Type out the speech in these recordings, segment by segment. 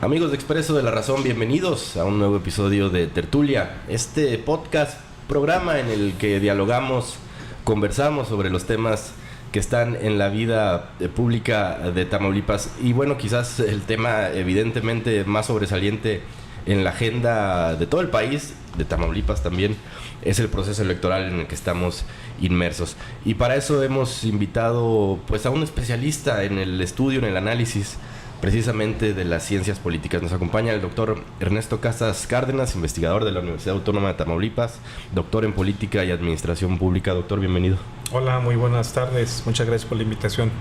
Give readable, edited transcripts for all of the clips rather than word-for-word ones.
Amigos de Expreso de la Razón, bienvenidos a un nuevo episodio de Tertulia, este podcast, programa en el que dialogamos, conversamos sobre los temas que están en la vida pública de Tamaulipas. Y bueno, quizás el tema evidentemente más sobresaliente en la agenda de todo el país, de Tamaulipas también, es el proceso electoral en el que estamos inmersos. Y para eso hemos invitado pues a un especialista en el estudio, en el análisis precisamente de las ciencias políticas. Nos acompaña el doctor Ernesto Casas Cárdenas, investigador de la Universidad Autónoma de Tamaulipas, doctor en Política y Administración Pública. Doctor, bienvenido. Hola, muy buenas tardes. Muchas gracias por la invitación.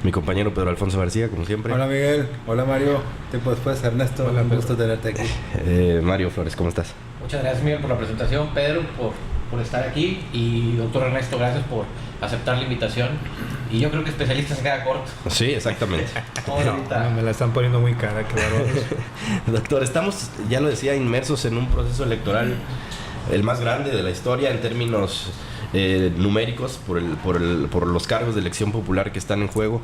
Mi compañero Pedro Alfonso García, como siempre. Hola Miguel, hola Mario. Tiempo después, Ernesto. Hola, un gusto tenerte aquí. Mario Flores, ¿cómo estás? Muchas gracias, Miguel, por la presentación. Pedro, por estar aquí. Y doctor Ernesto, gracias por aceptar la invitación. Y yo creo que especialista se queda corto. Sí, exactamente. No, me la están poniendo muy cara, claro. Doctor, estamos, ya lo decía, inmersos en un proceso electoral el más grande de la historia en términos numéricos por los cargos de elección popular que están en juego,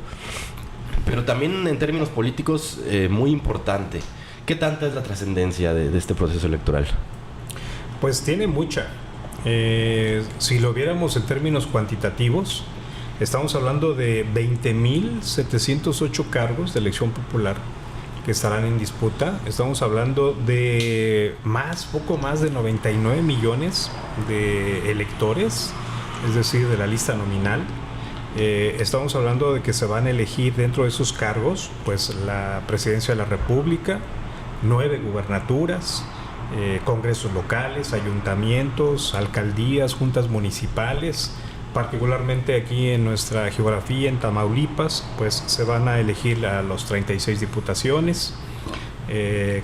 pero también en términos políticos muy importante. ¿Qué tanta es la trascendencia de este proceso electoral? Pues tiene mucha. Si lo viéramos en términos cuantitativos, estamos hablando de 20.708 cargos de elección popular que estarán en disputa. Estamos hablando de poco más de 99 millones de electores, es decir, de la lista nominal. Estamos hablando de que se van a elegir dentro de esos cargos, pues la presidencia de la República, 9 gubernaturas, congresos locales, ayuntamientos, alcaldías, juntas municipales. Particularmente aquí en nuestra geografía, en Tamaulipas, pues se van a elegir a los 36 diputaciones,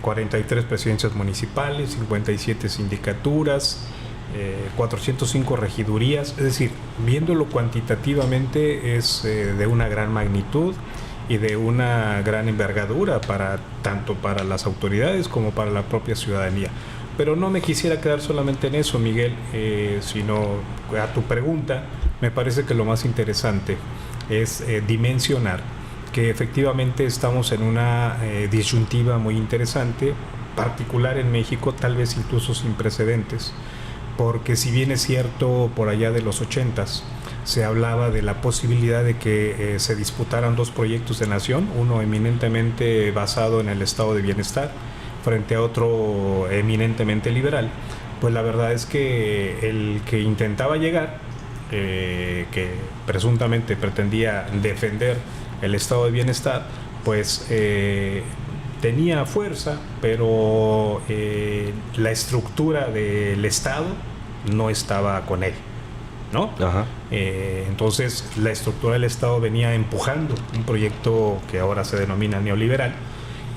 43 presidencias municipales, 57 sindicaturas, 405 regidurías. Es decir, viéndolo cuantitativamente es de una gran magnitud y de una gran envergadura tanto para las autoridades como para la propia ciudadanía. Pero no me quisiera quedar solamente en eso, Miguel, sino a tu pregunta, me parece que lo más interesante es dimensionar que efectivamente estamos en una disyuntiva muy interesante, particular en México, tal vez incluso sin precedentes, porque si bien es cierto, por allá de los 80s, se hablaba de la posibilidad de que se disputaran dos proyectos de nación, uno eminentemente basado en el estado de bienestar, frente a otro eminentemente liberal, pues la verdad es que el que intentaba llegar, que presuntamente pretendía defender el estado de bienestar, pues tenía fuerza, pero la estructura del estado no estaba con él, ¿no? Ajá. Entonces la estructura del estado venía empujando un proyecto que ahora se denomina neoliberal,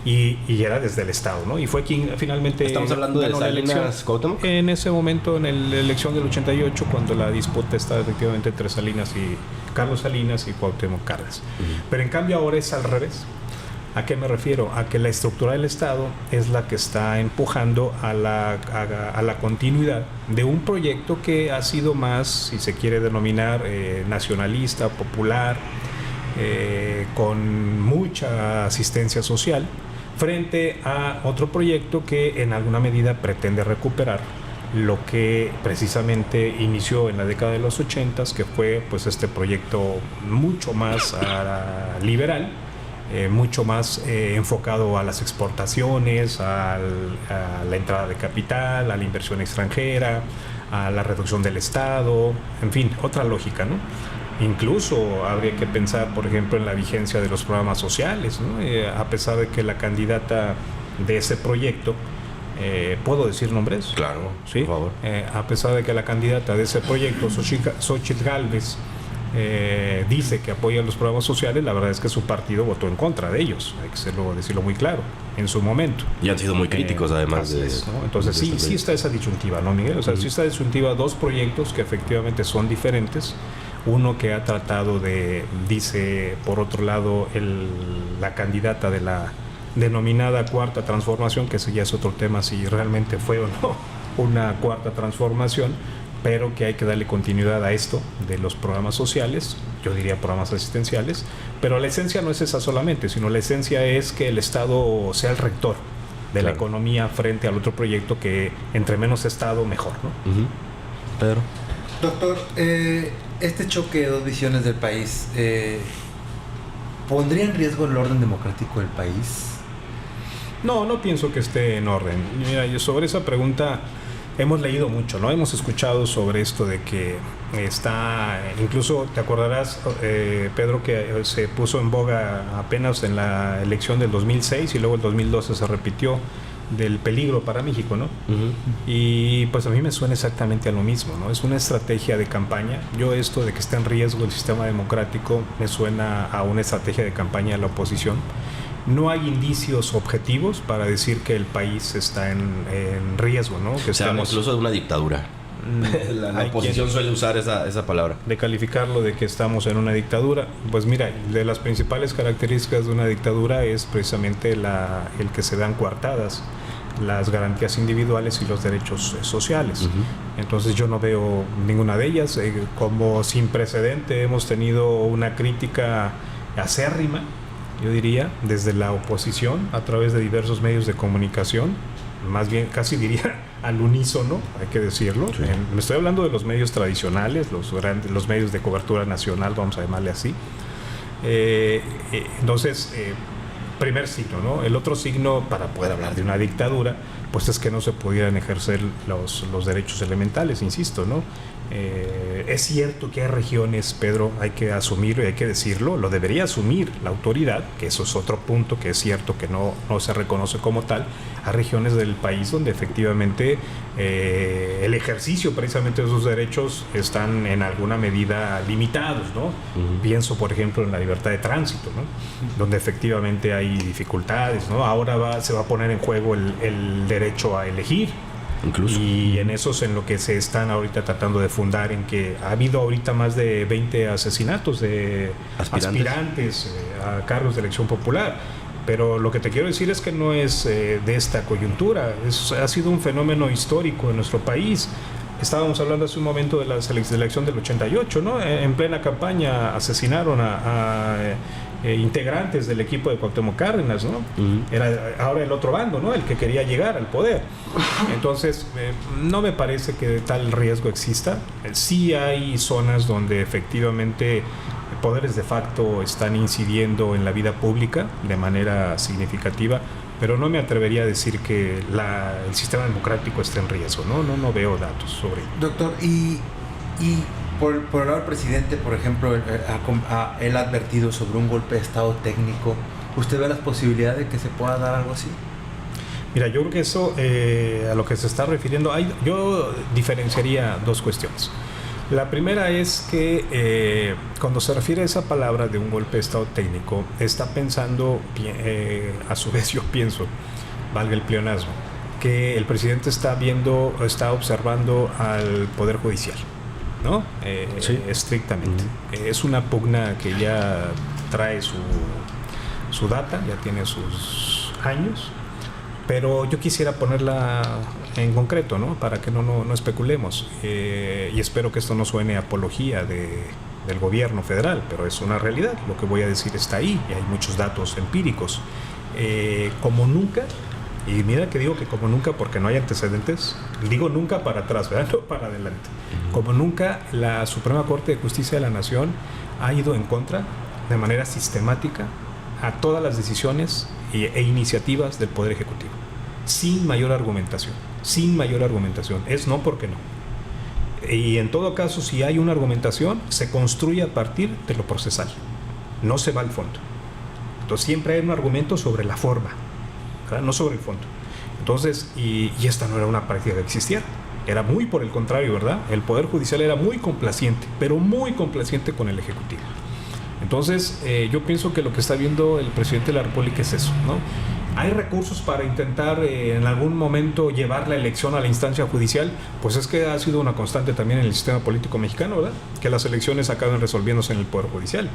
y era desde el Estado, ¿no? Y fue quien finalmente ¿Estamos hablando de Salinas Cuauhtémoc? En ese momento, en la elección del 88, cuando la disputa estaba efectivamente entre Carlos Salinas y Cuauhtémoc Cárdenas. Pero en cambio ahora es al revés. ¿A qué me refiero? A que la estructura del Estado es la que está empujando a la continuidad de un proyecto que ha sido más, si se quiere denominar, nacionalista, popular, con mucha asistencia social, frente a otro proyecto que en alguna medida pretende recuperar lo que precisamente inició en la década de los 80s, que fue pues este proyecto mucho más liberal, mucho más enfocado a las exportaciones, a la entrada de capital, a la inversión extranjera, a la reducción del Estado, en fin, otra lógica, ¿no? Incluso habría que pensar, por ejemplo, en la vigencia de los programas sociales, ¿no? A pesar de que la candidata de ese proyecto, ¿puedo decir nombres? Claro, ¿sí? por favor. A pesar de que la candidata de ese proyecto, Xochitl Gálvez, dice que apoya los programas sociales, la verdad es que su partido votó en contra de ellos, hay que decirlo muy claro, en su momento. Y han sido muy críticos además de eso, ¿no? Entonces sí está esa disyuntiva, ¿no, Miguel? O sea, sí está disyuntiva, dos proyectos que efectivamente son diferentes. Uno que ha tratado dice por otro lado la candidata de la denominada Cuarta Transformación, que ese ya es otro tema, si realmente fue o no una cuarta transformación, pero que hay que darle continuidad a esto de los programas sociales, yo diría programas asistenciales, pero la esencia no es esa solamente, sino la esencia es que el Estado sea el rector de la economía frente al otro proyecto, que entre menos Estado mejor, ¿no? Pedro. Doctor, este choque de dos visiones del país ¿pondría en riesgo el orden democrático del país? No pienso que esté en orden. Mira, yo sobre esa pregunta hemos leído mucho, ¿no? Hemos escuchado sobre esto de que está, incluso te acordarás, Pedro, que se puso en boga apenas en la elección del 2006 y luego el 2012 se repitió, del peligro para México, ¿no? Y pues a mí me suena exactamente a lo mismo, ¿no? Es una estrategia de campaña. Yo esto de que está en riesgo el sistema democrático me suena a una estrategia de campaña de la oposición. No hay indicios objetivos para decir que el país está en riesgo, ¿no? Que se habla incluso de una dictadura. La oposición suele usar esa palabra. De calificarlo de que estamos en una dictadura. Pues mira, de las principales características de una dictadura es precisamente el que se dan coartadas las garantías individuales y los derechos sociales. Entonces yo no veo ninguna de ellas. Como sin precedente hemos tenido una crítica acérrima, yo diría, desde la oposición a través de diversos medios de comunicación, más bien casi diría al unísono, hay que decirlo. Sí. Me estoy hablando de los medios tradicionales, los medios de cobertura nacional, vamos a llamarle así. Entonces, primer signo, ¿no? El otro signo para poder hablar de una dictadura, pues es que no se pudieran ejercer los derechos elementales, insisto, ¿no? Es cierto que hay regiones, Pedro, hay que asumirlo y hay que decirlo, lo debería asumir la autoridad, que eso es otro punto, que es cierto que no se reconoce como tal. Hay regiones del país donde efectivamente el ejercicio precisamente de esos derechos están en alguna medida limitados, ¿no? Pienso, por ejemplo, en la libertad de tránsito, ¿no? Donde efectivamente hay dificultades, ¿no? Ahora se va a poner en juego el derecho a elegir. Incluso. Y en eso es en lo que se están ahorita tratando de fundar, en que ha habido ahorita más de 20 asesinatos de aspirantes a cargos de elección popular. Pero lo que te quiero decir es que no es de esta coyuntura, ha sido un fenómeno histórico en nuestro país. Estábamos hablando hace un momento de la elección del 88, ¿no? En plena campaña asesinaron a integrantes del equipo de Cuauhtémoc Cárdenas, ¿no? Era ahora el otro bando, ¿no? El que quería llegar al poder. Entonces, no me parece que tal riesgo exista. Sí hay zonas donde efectivamente poderes de facto están incidiendo en la vida pública de manera significativa, pero no me atrevería a decir que el sistema democrático está en riesgo, ¿no? No veo datos sobre ello. Doctor, y por el lado del presidente, por ejemplo, él ha advertido sobre un golpe de estado técnico. ¿Usted ve las posibilidades de que se pueda dar algo así? Mira, yo creo que eso, a lo que se está refiriendo, yo diferenciaría dos cuestiones. La primera es que cuando se refiere a esa palabra de un golpe de estado técnico, está pensando, a su vez yo pienso, valga el pleonasmo, que el presidente está observando al Poder Judicial, ¿no? Sí. Estrictamente. Es una pugna que ya trae su data, ya tiene sus años, pero yo quisiera ponerla en concreto, ¿no? Para que no especulemos, y espero que esto no suene a apología del gobierno federal, pero es una realidad. Lo que voy a decir está ahí y hay muchos datos empíricos. Como nunca, y mira que digo que como nunca porque no hay antecedentes, digo nunca para atrás, ¿verdad? No para adelante. Como nunca, la Suprema Corte de Justicia de la Nación ha ido en contra de manera sistemática a todas las decisiones e iniciativas del Poder Ejecutivo, sin mayor argumentación, es no porque no. Y en todo caso, si hay una argumentación, se construye a partir de lo procesal, no se va al fondo. Entonces siempre hay un argumento sobre la forma, ¿verdad? No sobre el fondo. Entonces, y esta no era una práctica que existiera, era muy por el contrario, ¿verdad? El Poder Judicial era muy complaciente, pero muy complaciente con el Ejecutivo. Entonces, yo pienso que lo que está viendo el presidente de la República es eso, ¿no? ¿Hay recursos para intentar en algún momento llevar la elección a la instancia judicial? Pues es que ha sido una constante también en el sistema político mexicano, ¿verdad? Que las elecciones acaben resolviéndose en el Poder Judicial.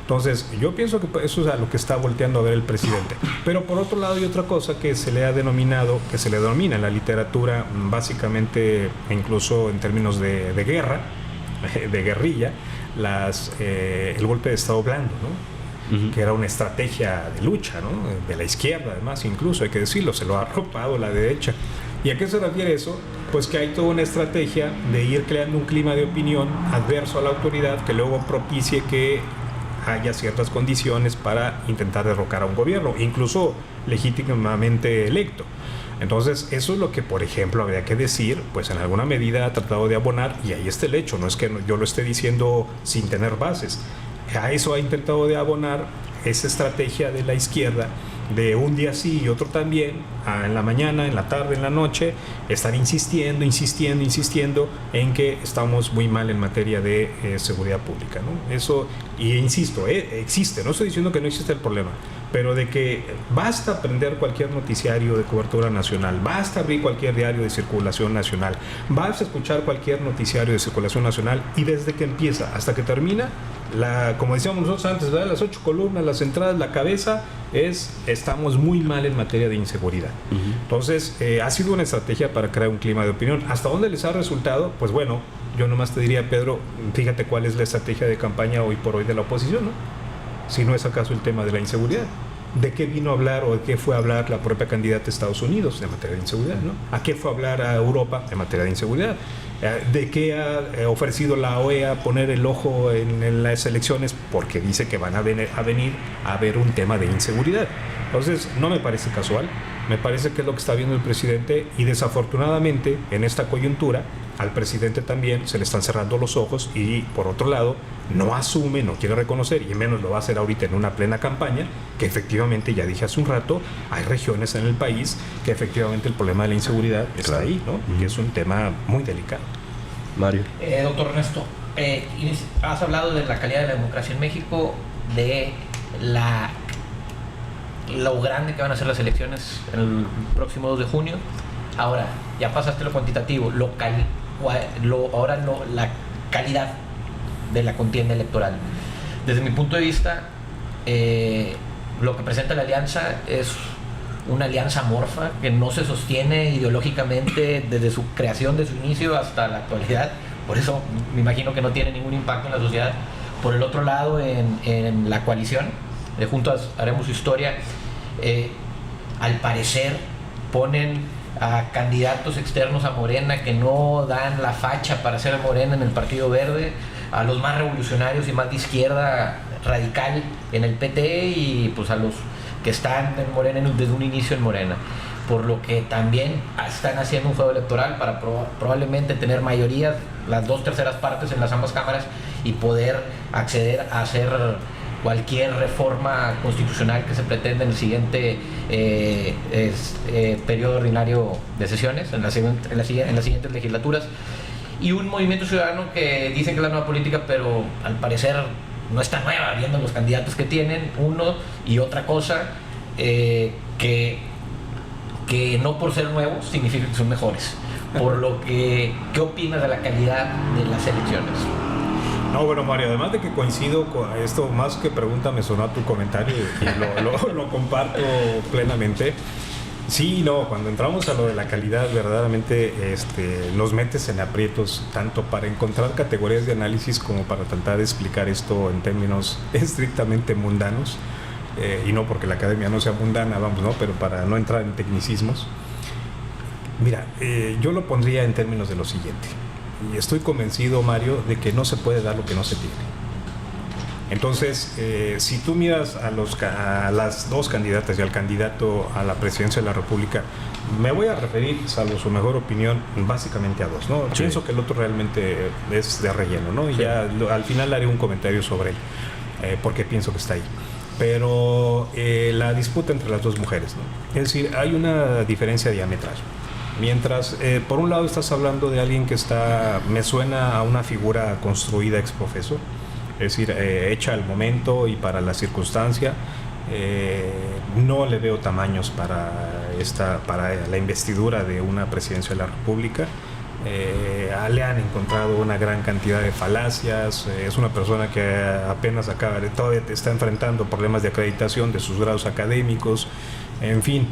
Entonces, yo pienso que eso es a lo que está volteando a ver el presidente. Pero por otro lado hay otra cosa que se le ha denominado, que se le denomina en la literatura, básicamente, incluso en términos de guerra, de guerrilla, el golpe de Estado blando, ¿no? Que era una estrategia de lucha, ¿no? De la izquierda, además, incluso, hay que decirlo, se lo ha arropado la derecha. ¿Y a qué se refiere eso? Pues que hay toda una estrategia de ir creando un clima de opinión adverso a la autoridad que luego propicie que haya ciertas condiciones para intentar derrocar a un gobierno, incluso legítimamente electo. Entonces, eso es lo que, por ejemplo, habría que decir, pues en alguna medida ha tratado de abonar, y ahí está el hecho, no es que yo lo esté diciendo sin tener bases. A eso ha intentado de abonar esa estrategia de la izquierda de un día sí y otro también, en la mañana, en la tarde, en la noche, estar insistiendo en que estamos muy mal en materia de seguridad pública, ¿no? Eso, y insisto, existe, no estoy diciendo que no existe el problema, pero de que basta prender cualquier noticiario de cobertura nacional, basta abrir cualquier diario de circulación nacional, basta escuchar cualquier noticiario de circulación nacional, y desde que empieza hasta que termina, como decíamos nosotros antes, ¿verdad? Las 8 columnas, las entradas, la cabeza, estamos muy mal en materia de inseguridad. Entonces, ha sido una estrategia para crear un clima de opinión. ¿Hasta dónde les ha resultado? Pues bueno, yo nomás te diría, Pedro, fíjate cuál es la estrategia de campaña hoy por hoy de la oposición, ¿no? Si no es acaso el tema de la inseguridad. ¿De qué vino a hablar o de qué fue a hablar la propia candidata de Estados Unidos en materia de inseguridad, ¿no? ¿A qué fue a hablar a Europa en materia de inseguridad? ¿De qué ha ofrecido la OEA poner el ojo en las elecciones? Porque dice que van a venir a ver un tema de inseguridad. Entonces, no me parece casual, me parece que es lo que está viendo el presidente, y desafortunadamente en esta coyuntura al presidente también se le están cerrando los ojos, y por otro lado no asume, no quiere reconocer, y menos lo va a hacer ahorita en una plena campaña, que efectivamente, ya dije hace un rato, hay regiones en el país que efectivamente el problema de la inseguridad está ahí, ¿no? Y es un tema muy delicado. Mario. Doctor Ernesto, has hablado de la calidad de la democracia en México, de lo grande que van a ser las elecciones el próximo 2 de junio. Ahora, ya pasaste lo cuantitativo, la calidad de la contienda electoral. Desde mi punto de vista, lo que presenta la alianza es una alianza amorfa que no se sostiene ideológicamente desde su creación, de su inicio hasta la actualidad. Por eso me imagino que no tiene ningún impacto en la sociedad. Por el otro lado, en la coalición de Juntos Haremos Historia, al parecer ponen a candidatos externos a Morena que no dan la facha para ser Morena en el Partido Verde, a los más revolucionarios y más de izquierda radical en el PT, y pues a los que están en Morena desde un inicio en Morena, por lo que también están haciendo un juego electoral para probablemente tener mayoría, las 2/3 partes en las ambas cámaras, y poder acceder a hacer cualquier reforma constitucional que se pretenda en el siguiente periodo ordinario de sesiones, en las siguientes legislaturas. Y un movimiento ciudadano que dicen que es la nueva política, pero al parecer no está nueva, viendo los candidatos que tienen, uno y otra cosa, que no por ser nuevos significa que son mejores. Por lo que, ¿qué opinas de la calidad de las elecciones? No, bueno, Mario, además de que coincido con esto, más que pregunta me sonó a tu comentario y lo comparto plenamente. Sí, no, cuando entramos a lo de la calidad, verdaderamente nos metes en aprietos, tanto para encontrar categorías de análisis como para tratar de explicar esto en términos estrictamente mundanos, y no porque la academia no sea mundana, vamos, ¿no? Pero para no entrar en tecnicismos. Mira, yo lo pondría en términos de lo siguiente. Y estoy convencido, Mario, de que no se puede dar lo que no se tiene. Entonces, si tú miras a las dos candidatas y al candidato a la presidencia de la República, me voy a referir, salvo su mejor opinión, básicamente a dos, ¿no? Sí. Pienso que el otro realmente es de relleno, ¿no? Y sí, ya al final haré un comentario sobre él, porque pienso que está ahí. Pero la disputa entre las dos mujeres, ¿no? Es decir, hay una diferencia diametral. Mientras, por un lado estás hablando de alguien que me suena a una figura construida ex profeso, es decir, hecha al momento y para la circunstancia, No le veo tamaños para la investidura de una presidencia de la República. Le han encontrado una gran cantidad de falacias. Es una persona que apenas todavía está enfrentando problemas de acreditación de sus grados académicos. En fin,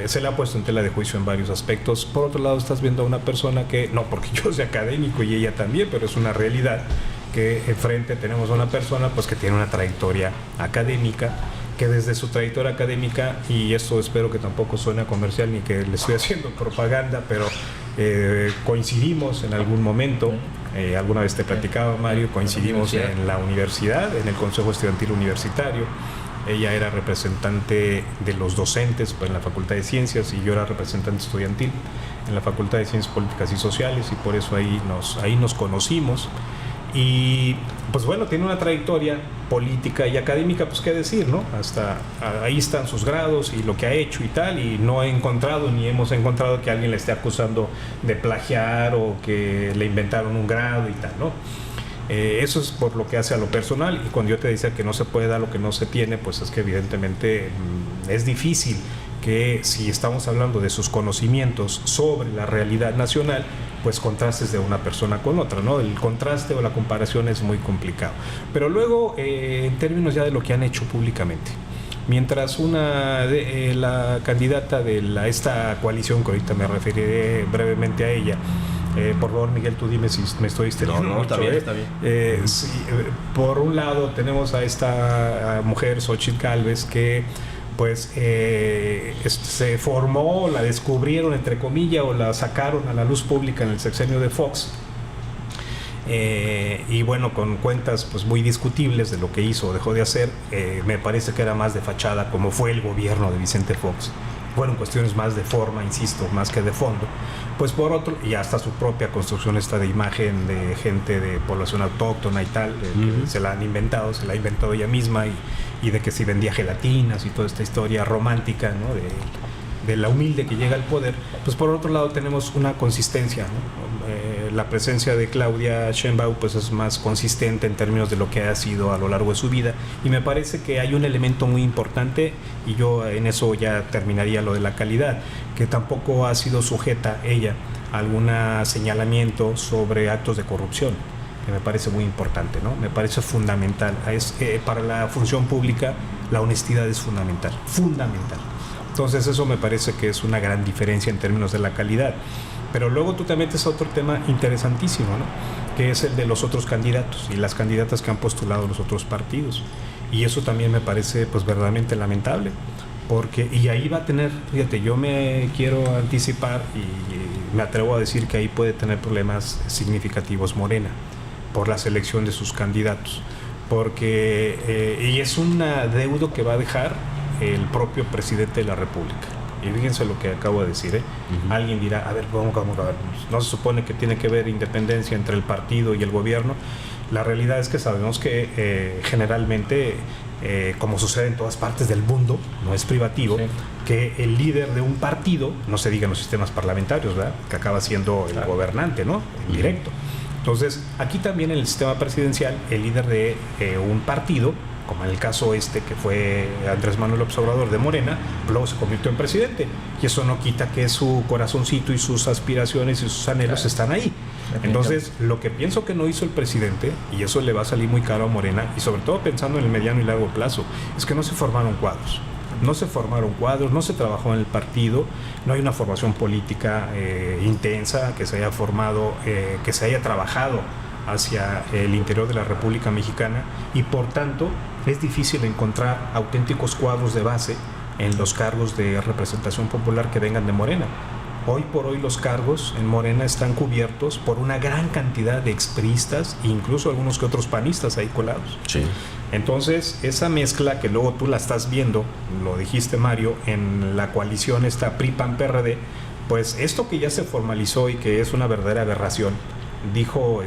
se le ha puesto en tela de juicio en varios aspectos. Por otro lado, estás viendo a una persona que, no porque yo sea académico y ella también, pero es una realidad que enfrente tenemos a una persona pues que tiene una trayectoria académica, que desde su trayectoria académica, y esto espero que tampoco suene comercial ni que le estoy haciendo propaganda, pero coincidimos en algún momento, alguna vez te platicaba, Mario, coincidimos en la universidad, en el Consejo Estudiantil Universitario. Ella era representante de los docentes en la Facultad de Ciencias y yo era representante estudiantil en la Facultad de Ciencias Políticas y Sociales, y por eso ahí nos conocimos. Y pues bueno, tiene una trayectoria política y académica, pues qué decir, ¿no? Hasta ahí están sus grados y lo que ha hecho y tal, y no he encontrado ni hemos encontrado que alguien le esté acusando de plagiar o que le inventaron un grado y tal, ¿no? Eso es por lo que hace a lo personal, y cuando yo te decía que no se puede dar lo que no se tiene, pues es que evidentemente es difícil que si estamos hablando de sus conocimientos sobre la realidad nacional, pues contrastes de una persona con otra, ¿no? El contraste o la comparación es muy complicado. Pero luego, en términos ya de lo que han hecho públicamente, mientras la candidata de esta coalición, que ahorita me referiré brevemente a ella, por favor, Miguel, tú dime si me estoy extendiendo. No, está bien, está bien. Sí, por un lado tenemos a esta mujer, Xóchitl Gálvez, que pues se formó, la descubrieron entre comillas o la sacaron a la luz pública en el sexenio de Fox, y bueno, con cuentas pues muy discutibles de lo que hizo o dejó de hacer. Me parece que era más de fachada, como fue el gobierno de Vicente Fox. Fueron cuestiones más de forma, insisto, más que de fondo. Pues por otro, y hasta su propia construcción esta de imagen de gente de población autóctona y tal, que se la ha inventado ella misma, y de que si vendía gelatinas y toda esta historia romántica, ¿no? de la humilde que llega al poder. Pues por otro lado tenemos una consistencia, ¿no? La presencia de Claudia Sheinbaum pues es más consistente en términos de lo que ha sido a lo largo de su vida, y me parece que hay un elemento muy importante, y yo en eso ya terminaría lo de la calidad, que tampoco ha sido sujeta ella a algún señalamiento sobre actos de corrupción, que me parece muy importante, ¿no? Me parece fundamental. Para la función pública la honestidad es fundamental. Entonces eso me parece que es una gran diferencia en términos de la calidad. Pero luego tú te metes a otro tema interesantísimo, ¿no? Que es el de los otros candidatos y las candidatas que han postulado los otros partidos. Y eso también me parece pues verdaderamente lamentable, y ahí va a tener, fíjate, yo me quiero anticipar y me atrevo a decir que ahí puede tener problemas significativos Morena por la selección de sus candidatos, porque y es un adeudo que va a dejar el propio presidente de la República. Y fíjense lo que acabo de decir, Alguien dirá, a ver, vamos a ver, no se supone que tiene que haber independencia entre el partido y el gobierno. La realidad es que sabemos que generalmente, como sucede en todas partes del mundo, no es privativo, sí, que el líder de un partido, no se diga en los sistemas parlamentarios, ¿verdad?, que acaba siendo el gobernante, ¿no?, en directo. Entonces, aquí también en el sistema presidencial, el líder de un partido, como en el caso que fue Andrés Manuel López Obrador de Morena, luego se convirtió en presidente, y eso no quita que su corazoncito y sus aspiraciones y sus anhelos están ahí. Entonces, lo que pienso que no hizo el presidente, y eso le va a salir muy caro a Morena, y sobre todo pensando en el mediano y largo plazo, es que no se formaron cuadros. No se trabajó en el partido, no hay una formación política intensa que se haya formado, que se haya trabajado hacia el interior de la República Mexicana, y por tanto es difícil encontrar auténticos cuadros de base en los cargos de representación popular que vengan de Morena. Hoy por hoy los cargos en Morena están cubiertos por una gran cantidad de expriistas e incluso algunos que otros panistas ahí colados. Sí. Entonces, esa mezcla que luego tú la estás viendo, lo dijiste, Mario, en la coalición esta PRI-PAN-PRD, pues esto que ya se formalizó y que es una verdadera aberración, dijo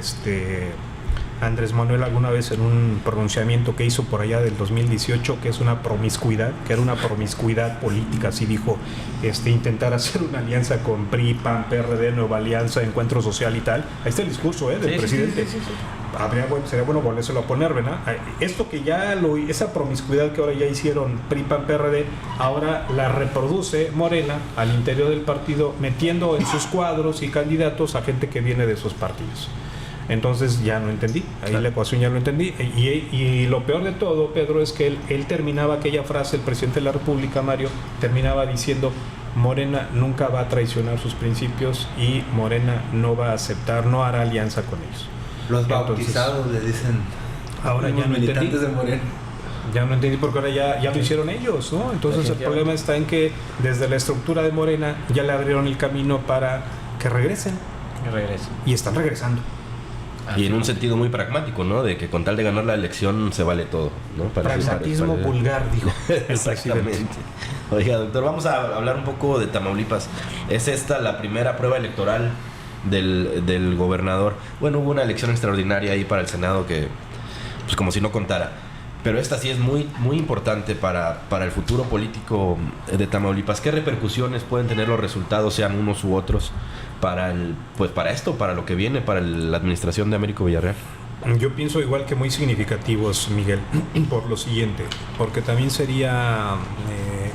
Andrés Manuel alguna vez en un pronunciamiento que hizo por allá del 2018, que es una promiscuidad, que era una promiscuidad política, así dijo, intentar hacer una alianza con PRI, PAN, PRD, Nueva Alianza, Encuentro Social y tal. Ahí está el discurso del presidente. Sí. Sería bueno volvérselo a poner, ¿verdad? Esto que ya esa promiscuidad que ahora ya hicieron PRI, PAN, PRD, ahora la reproduce Morena al interior del partido, metiendo en sus cuadros y candidatos a gente que viene de esos partidos. Entonces ya no entendí, ahí claro. La ecuación ya lo entendí. Y lo peor de todo, Pedro, es que él terminaba aquella frase, el presidente de la República, Mario, terminaba diciendo: Morena nunca va a traicionar sus principios y Morena no va a aceptar, no hará alianza con ellos. Los bautizados le dicen ahora ya no militantes de Morena. Ya no entendí porque ahora ya lo hicieron ellos, ¿no? Entonces el problema está en que desde la estructura de Morena ya le abrieron el camino para que regresen. Y están regresando. Y en un sentido muy pragmático, ¿no? De que con tal de ganar la elección se vale todo, ¿no? Pragmatismo vulgar, dijo. Exactamente. Oiga, doctor, vamos a hablar un poco de Tamaulipas. ¿Es esta la primera prueba electoral del gobernador? Bueno, hubo una elección extraordinaria ahí para el Senado que, pues como si no contara. Pero esta sí es muy, muy importante para el futuro político de Tamaulipas. ¿Qué repercusiones pueden tener los resultados, sean unos u otros, para lo que viene, para la administración de Américo Villarreal? Yo pienso igual que muy significativos, Miguel, por lo siguiente, porque también sería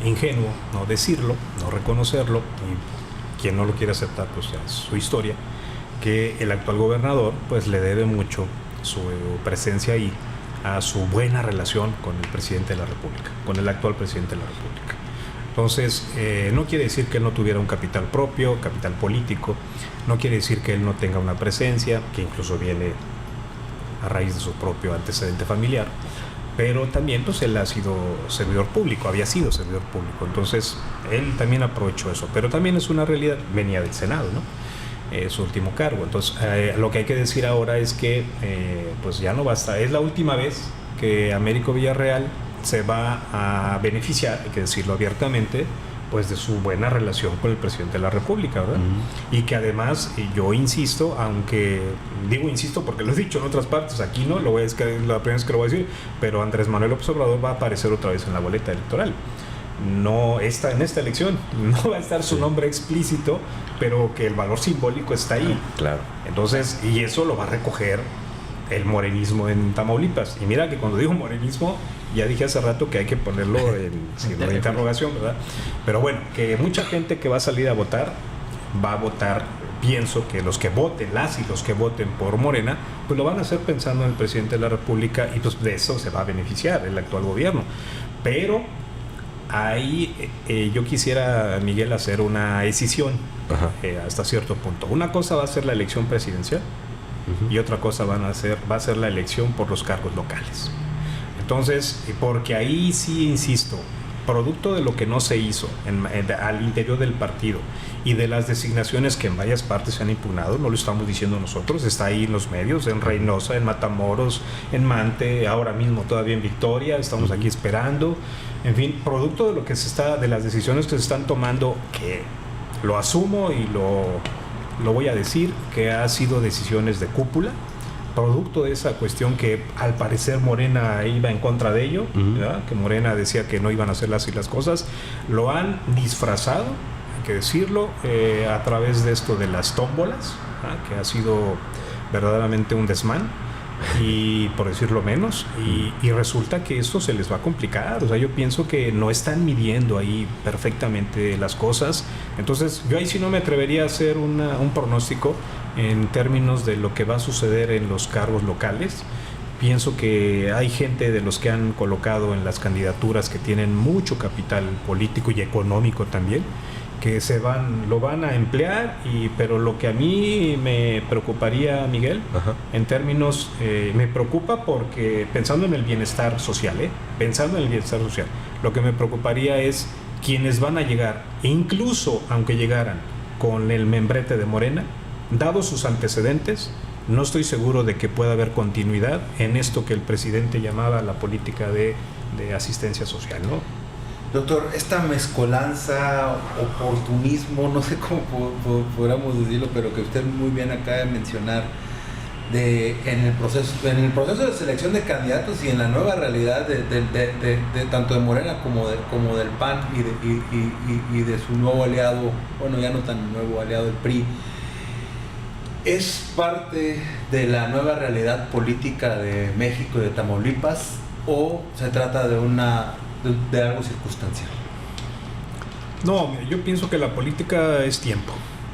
ingenuo no decirlo, no reconocerlo, y quien no lo quiere aceptar, pues ya es su historia, que el actual gobernador pues le debe mucho su presencia ahí a su buena relación con el presidente de la República, con el actual presidente de la República. Entonces, no quiere decir que él no tuviera un capital propio, capital político, no quiere decir que él no tenga una presencia, que incluso viene a raíz de su propio antecedente familiar, pero también pues él ha sido servidor público, había sido servidor público, entonces él también aprovechó eso, pero también es una realidad, venía del Senado, ¿no? Su último cargo. Entonces, lo que hay que decir ahora es que pues ya no basta, es la última vez que Américo Villarreal se va a beneficiar, hay que decirlo abiertamente, pues de su buena relación con el presidente de la República, ¿verdad? Y que además, yo insisto, aunque digo insisto porque lo he dicho en otras partes, aquí no, lo voy a decir, la primera vez que lo voy a decir, pero Andrés Manuel López Obrador va a aparecer otra vez en la boleta electoral. No está en esta elección, no va a estar su nombre explícito, pero que el valor simbólico está ahí. Claro. Entonces, y eso lo va a recoger el morenismo en Tamaulipas. Y mira que cuando digo morenismo, ya dije hace rato que hay que ponerlo en signo de interrogación, ¿verdad? Pero bueno, que mucha gente que va a salir a votar, va a votar, pienso que los que voten, las y los que voten por Morena, pues lo van a hacer pensando en el presidente de la República y pues de eso se va a beneficiar el actual gobierno. Pero ahí yo quisiera, Miguel, hacer una decisión hasta cierto punto. Una cosa va a ser la elección presidencial y otra cosa va a ser la elección por los cargos locales. Entonces, porque ahí sí insisto, producto de lo que no se hizo al interior del partido y de las designaciones que en varias partes se han impugnado, no lo estamos diciendo nosotros, está ahí en los medios, en Reynosa, en Matamoros, en Mante, ahora mismo todavía en Victoria, estamos aquí esperando. En fin, producto de lo que de las decisiones que se están tomando, que lo asumo y lo voy a decir, que ha sido decisiones de cúpula, producto de esa cuestión que al parecer Morena iba en contra de ello, ¿verdad? Que Morena decía que no iban a hacer así las cosas, lo han disfrazado, hay que decirlo, a través de esto de las tómbolas, ¿verdad? Que ha sido verdaderamente un desmán, y por decirlo menos, y resulta que esto se les va a complicar. O sea, yo pienso que no están midiendo ahí perfectamente las cosas. Entonces yo ahí sí no me atrevería a hacer un pronóstico en términos de lo que va a suceder en los cargos locales. Pienso que hay gente de los que han colocado en las candidaturas que tienen mucho capital político y económico también, que lo van a emplear, pero lo que a mí me preocuparía, Miguel, en términos, me preocupa porque pensando en el bienestar social, lo que me preocuparía es quienes van a llegar, e incluso aunque llegaran con el membrete de Morena, dados sus antecedentes, no estoy seguro de que pueda haber continuidad en esto que el presidente llamaba la política de asistencia social, ¿no? Doctor, esta mezcolanza, oportunismo, no sé cómo podríamos decirlo, pero que usted muy bien acaba de mencionar, en el proceso de selección de candidatos y en la nueva realidad de tanto de Morena como del PAN y de su nuevo aliado, bueno, ya no tan nuevo aliado, el PRI, es parte de la nueva realidad política de México y de Tamaulipas, o se trata de algo circunstancial? No, yo pienso que la política es tiempo,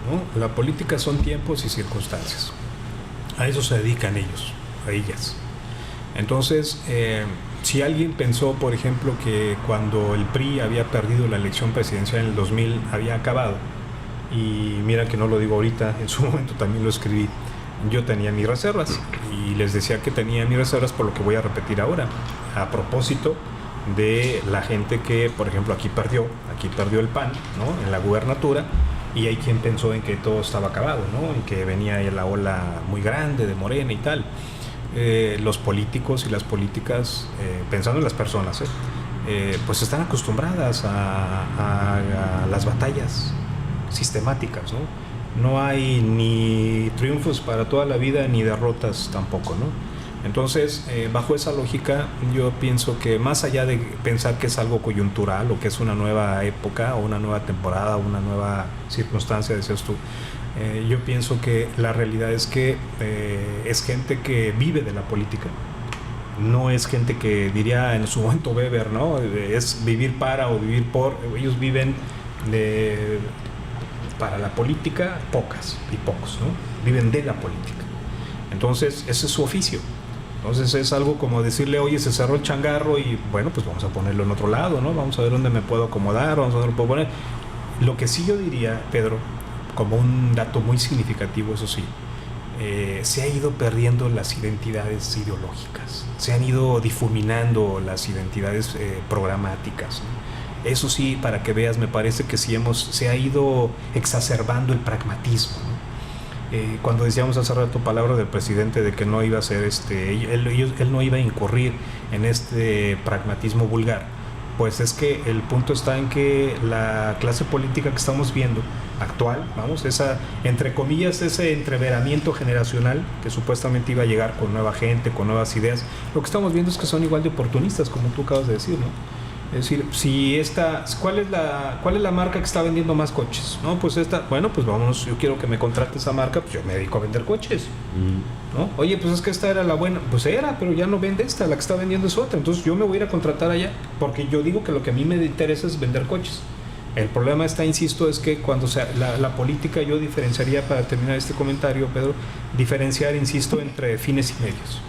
¿no? La política son tiempos y circunstancias. A eso se dedican ellos, a ellas. Entonces, si alguien pensó, por ejemplo, que cuando el PRI había perdido la elección presidencial en el 2000 había acabado, y mira que no lo digo ahorita, en su momento también lo escribí, yo tenía mis reservas, y les decía que tenía mis reservas por lo que voy a repetir ahora, a propósito de la gente que, por ejemplo, aquí perdió el PAN, ¿no?, en la gubernatura, y hay quien pensó en que todo estaba acabado, ¿no?, en que venía la ola muy grande de Morena y tal. Los políticos y las políticas, pensando en las personas, pues están acostumbradas a las batallas sistemáticas, ¿no? No hay ni triunfos para toda la vida ni derrotas tampoco, ¿no? Entonces, bajo esa lógica, yo pienso que más allá de pensar que es algo coyuntural o que es una nueva época o una nueva temporada o una nueva circunstancia, decías tú, yo pienso que la realidad es que es gente que vive de la política. No es gente que diría en su momento Weber, ¿no? Es vivir para o vivir por. Ellos viven para la política, pocas y pocos, ¿no? Viven de la política. Entonces, ese es su oficio. Entonces es algo como decirle, oye, se cerró el changarro y bueno, pues vamos a ponerlo en otro lado, ¿no? Vamos a ver dónde me puedo acomodar, vamos a ver dónde puedo poner. Lo que sí yo diría, Pedro, como un dato muy significativo, eso sí, se ha ido perdiendo las identidades ideológicas, se han ido difuminando las identidades programáticas, ¿no? Eso sí, para que veas, me parece que sí se ha ido exacerbando el pragmatismo, ¿no? Cuando decíamos hace rato palabra del presidente de que no iba a ser él no iba a incurrir en este pragmatismo vulgar, pues es que el punto está en que la clase política que estamos viendo actual, vamos, esa, entre comillas, ese entreveramiento generacional que supuestamente iba a llegar con nueva gente, con nuevas ideas, lo que estamos viendo es que son igual de oportunistas, como tú acabas de decir, ¿no? Es decir, ¿cuál es la marca que está vendiendo más coches? No, pues esta, bueno, pues vámonos, yo quiero que me contrate esa marca, pues yo me dedico a vender coches, ¿no? Oye, pues es que esta era la buena, pues era, pero ya no vende esta, la que está vendiendo es otra, entonces yo me voy a ir a contratar allá, porque yo digo que lo que a mí me interesa es vender coches. El problema está, insisto, es que cuando la política, yo diferenciaría, para terminar este comentario, Pedro, diferenciar, insisto, entre fines y medios.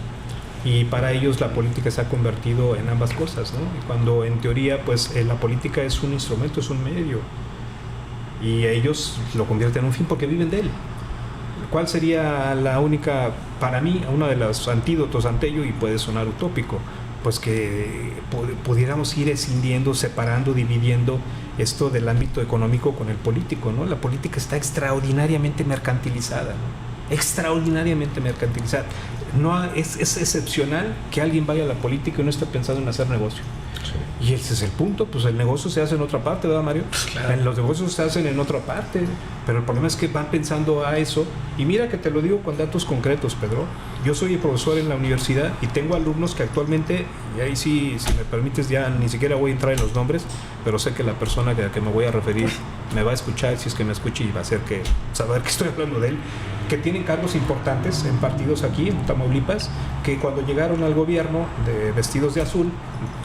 Y para ellos la política se ha convertido en ambas cosas, ¿no? Y cuando en teoría pues la política es un instrumento, es un medio, y ellos lo convierten en un fin porque viven de él. ¿Cuál sería la única, para mí, uno de los antídotos ante ello, y puede sonar utópico, pues que pudiéramos ir escindiendo, separando, dividiendo esto del ámbito económico con el político, ¿no? La política está extraordinariamente mercantilizada, ¿no? Extraordinariamente mercantilizada. No es excepcional que alguien vaya a la política y no esté pensando en hacer negocio. Sí. Y ese es el punto, pues el negocio se hace en otra parte, ¿verdad, Mario? Claro. Los negocios se hacen en otra parte, pero el problema es que van pensando a eso. Y mira que te lo digo con datos concretos, Pedro. Yo soy profesor en la universidad y tengo alumnos que actualmente, y ahí sí, si me permites, ya ni siquiera voy a entrar en los nombres, pero sé que la persona a la que me voy a referir me va a escuchar, si es que me escucha, y va a hacer que saber que estoy hablando de él, que tienen cargos importantes en partidos aquí en Tamaulipas, que cuando llegaron al gobierno vestidos de azul,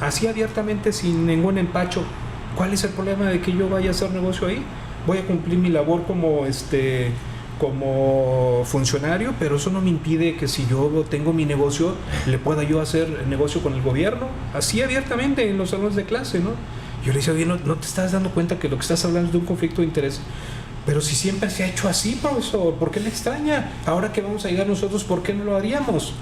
así abiertamente, sin ningún empacho, ¿cuál es el problema de que yo vaya a hacer negocio ahí? Voy a cumplir mi labor como funcionario, pero eso no me impide que si yo tengo mi negocio, le pueda yo hacer negocio con el gobierno, así abiertamente en los salones de clase, ¿no? Yo le decía, oye, ¿no te estás dando cuenta que lo que estás hablando es de un conflicto de interés? Pero si siempre se ha hecho así, profesor, ¿por qué le extraña? Ahora que vamos a llegar nosotros, ¿por qué no lo haríamos?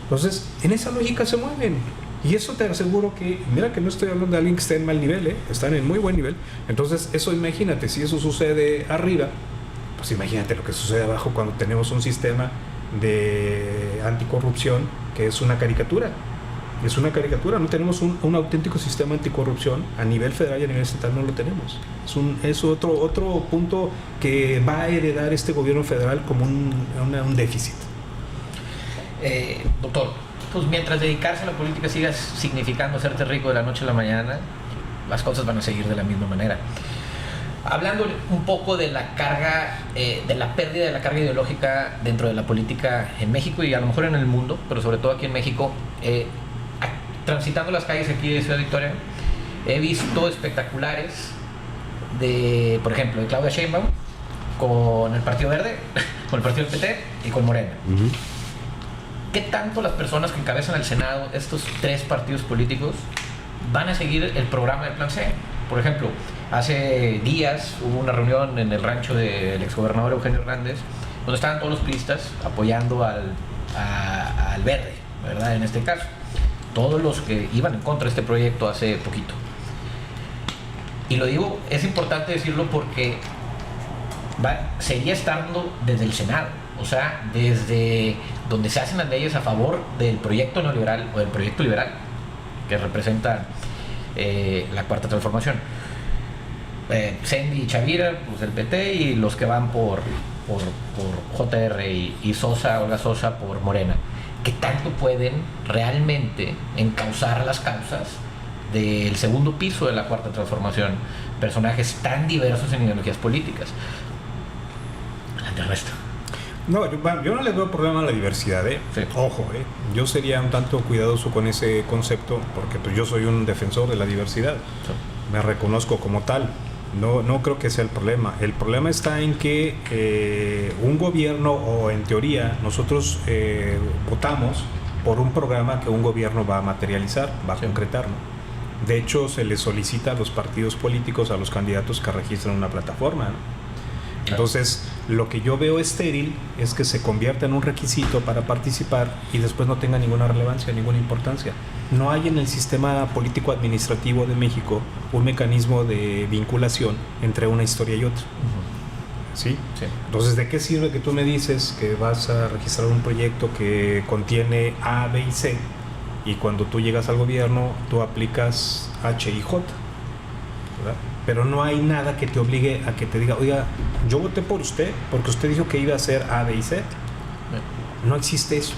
Entonces, en esa lógica se mueven. Y eso te aseguro que, mira que no estoy hablando de alguien que esté en mal nivel, están en muy buen nivel. Entonces, eso imagínate, si eso sucede arriba, pues imagínate lo que sucede abajo cuando tenemos un sistema de anticorrupción que es una caricatura. Es una caricatura, no tenemos un auténtico sistema anticorrupción a nivel federal y a nivel estatal, no lo tenemos. Es otro punto que va a heredar este gobierno federal como un déficit. doctor, pues mientras dedicarse a la política siga significando hacerte rico de la noche a la mañana, las cosas van a seguir de la misma manera. Hablando un poco de la carga, de la pérdida de la carga ideológica dentro de la política en México y a lo mejor en el mundo, pero sobre todo aquí en México, transitando las calles aquí de Ciudad Victoria, he visto espectaculares de, por ejemplo, de Claudia Sheinbaum con el Partido Verde, con el Partido del PT y con Morena. Uh-huh. ¿Qué tanto las personas que encabezan el Senado, estos tres partidos políticos, van a seguir el programa del Plan C? Por ejemplo, hace días hubo una reunión en el rancho del exgobernador Eugenio Hernández, donde estaban todos los priistas apoyando al Verde, ¿verdad? En este caso, todos los que iban en contra de este proyecto hace poquito. Y lo digo, es importante decirlo porque seguía estando desde el Senado, o sea, desde donde se hacen las leyes a favor del proyecto neoliberal o del proyecto liberal que representa la Cuarta Transformación. Sendy y Chavira, pues del PT, y los que van por JR y Sosa, Olga Sosa por Morena. ¿Qué tanto pueden realmente encauzar las causas del segundo piso de la Cuarta Transformación? Personajes tan diversos en ideologías políticas. Ante resto. No, yo no le veo problema a la diversidad, ¿eh? Sí. Ojo, yo sería un tanto cuidadoso con ese concepto porque pues, yo soy un defensor de la diversidad. Sí. Me reconozco como tal. No creo que sea el problema. El problema está en que un gobierno, o en teoría, nosotros votamos por un programa que un gobierno va a materializar, va a concretar, ¿no? De hecho, se les solicita a los partidos políticos, a los candidatos que registren una plataforma, ¿no? Entonces, lo que yo veo estéril es que se convierta en un requisito para participar y después no tenga ninguna relevancia, ninguna importancia. No hay en el sistema político-administrativo de México un mecanismo de vinculación entre una historia y otra. Uh-huh. ¿Sí? Sí. Entonces, ¿de qué sirve que tú me dices que vas a registrar un proyecto que contiene A, B y C y cuando tú llegas al gobierno tú aplicas H y J? ¿Verdad? Pero no hay nada que te obligue a que te diga, oiga, yo voté por usted porque usted dijo que iba a hacer A, B y C. No existe eso.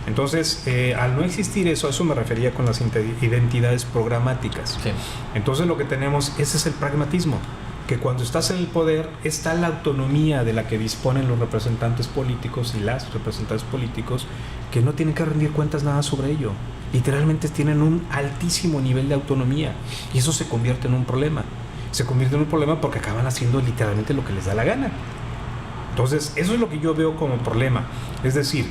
Entonces, al no existir eso, a eso me refería con las identidades programáticas. Sí. Entonces lo que tenemos, ese es el pragmatismo, que cuando estás en el poder está la autonomía de la que disponen los representantes políticos y las representantes políticos, que no tienen que rendir cuentas nada sobre ello. Literalmente tienen un altísimo nivel de autonomía y eso se convierte en un problema. Se convierte en un problema porque acaban haciendo literalmente lo que les da la gana. Entonces, eso es lo que yo veo como problema. Es decir,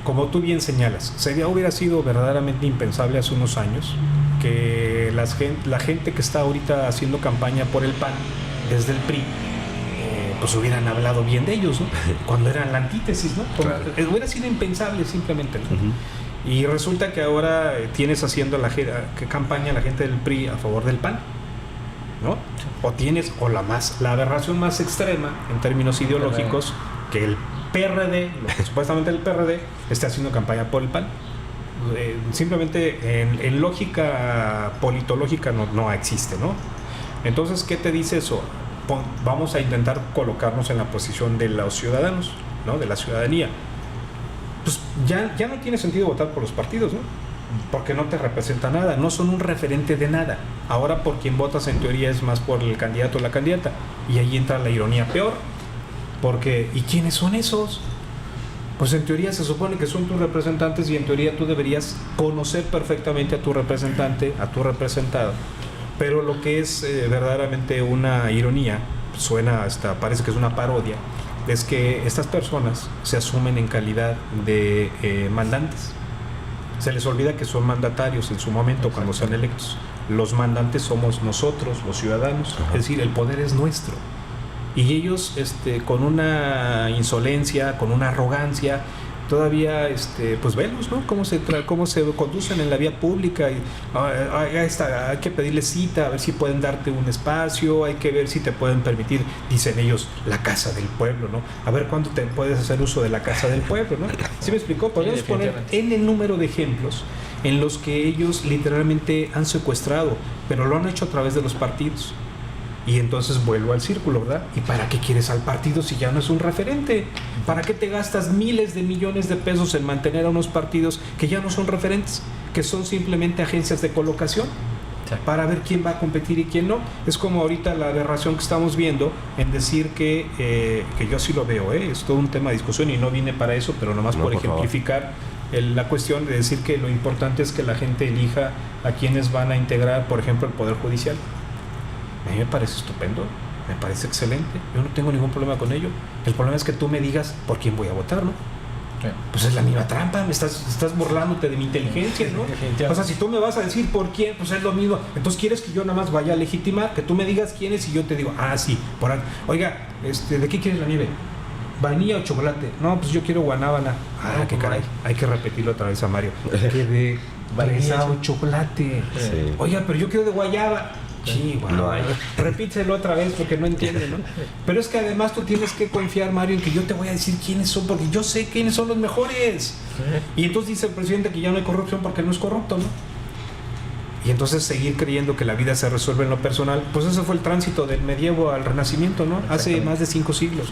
como tú bien señalas, hubiera sido verdaderamente impensable hace unos años que la gente que está ahorita haciendo campaña por el PAN desde el PRI, pues hubieran hablado bien de ellos, ¿no? Cuando eran la antítesis, ¿no? Claro. Hubiera sido impensable simplemente, ¿no? Uh-huh. Y resulta que ahora tienes haciendo campaña la gente del PRI a favor del PAN, ¿no? O tienes la aberración más extrema en términos ideológicos, que el PRD, supuestamente el PRD, esté haciendo campaña por el PAN. Simplemente en lógica politológica no existe, ¿no? Entonces, ¿qué te dice eso? Vamos a intentar colocarnos en la posición de los ciudadanos, ¿no? De la ciudadanía. Pues ya no tiene sentido votar por los partidos, ¿no? Porque no te representa nada, no son un referente de nada. Ahora por quien votas en teoría es más por el candidato o la candidata. Y ahí entra la ironía peor. Porque, ¿y quiénes son esos? Pues en teoría se supone que son tus representantes y en teoría tú deberías conocer perfectamente a tu representante, a tu representado. Pero lo que es verdaderamente una ironía, parece que es una parodia, es que estas personas se asumen en calidad de mandantes. Se les olvida que son mandatarios en su momento cuando sean electos. Los mandantes somos nosotros, los ciudadanos. Ajá. Es decir, el poder es nuestro. Y ellos, con una insolencia, con una arrogancia, todavía, pues velos, ¿no? Cómo se conducen en la vía pública. Y, hay que pedirles cita, a ver si pueden darte un espacio, hay que ver si te pueden permitir, dicen ellos, la casa del pueblo, ¿no? A ver cuándo te puedes hacer uso de la casa del pueblo, ¿no? ¿Sí me explicó? Podemos poner N número de ejemplos en los que ellos literalmente han secuestrado, pero lo han hecho a través de los partidos. Y entonces vuelvo al círculo, ¿verdad? ¿Y para qué quieres al partido si ya no es un referente? ¿Para qué te gastas miles de millones de pesos en mantener a unos partidos que ya no son referentes, que son simplemente agencias de colocación? Para ver quién va a competir y quién no. Es como ahorita la aberración que estamos viendo en decir que yo así lo veo, es todo un tema de discusión y no vine para eso, pero nomás por ejemplificar la cuestión de decir que lo importante es que la gente elija a quienes van a integrar, por ejemplo, el Poder Judicial. A mí me parece estupendo, me parece excelente, yo no tengo ningún problema con ello. El problema es que tú me digas por quién voy a votar, ¿no? Sí. Pues es la misma trampa, me estás burlándote de mi inteligencia, ¿no? O sea, si tú me vas a decir por quién, pues es lo mismo. Entonces quieres que yo nada más vaya a legitimar, que tú me digas quién es y yo te digo, sí, por ahí. Oiga, ¿de qué quieres la nieve? ¿Vainilla o chocolate? No, pues yo quiero guanábana. Qué caray, hay que repetirlo otra vez a Mario. Que de vainilla o chocolate. Sí. Oiga, pero yo quiero de guayaba. Sí, bueno, no hay. Repítelo otra vez porque no entiende, ¿no? Pero es que además tú tienes que confiar, Mario, en que yo te voy a decir quiénes son, porque yo sé quiénes son los mejores. Y entonces dice el presidente que ya no hay corrupción porque no es corrupto, ¿no? Y entonces seguir creyendo que la vida se resuelve en lo personal, pues ese fue el tránsito del medievo al renacimiento, ¿no? Hace más de 5 siglos.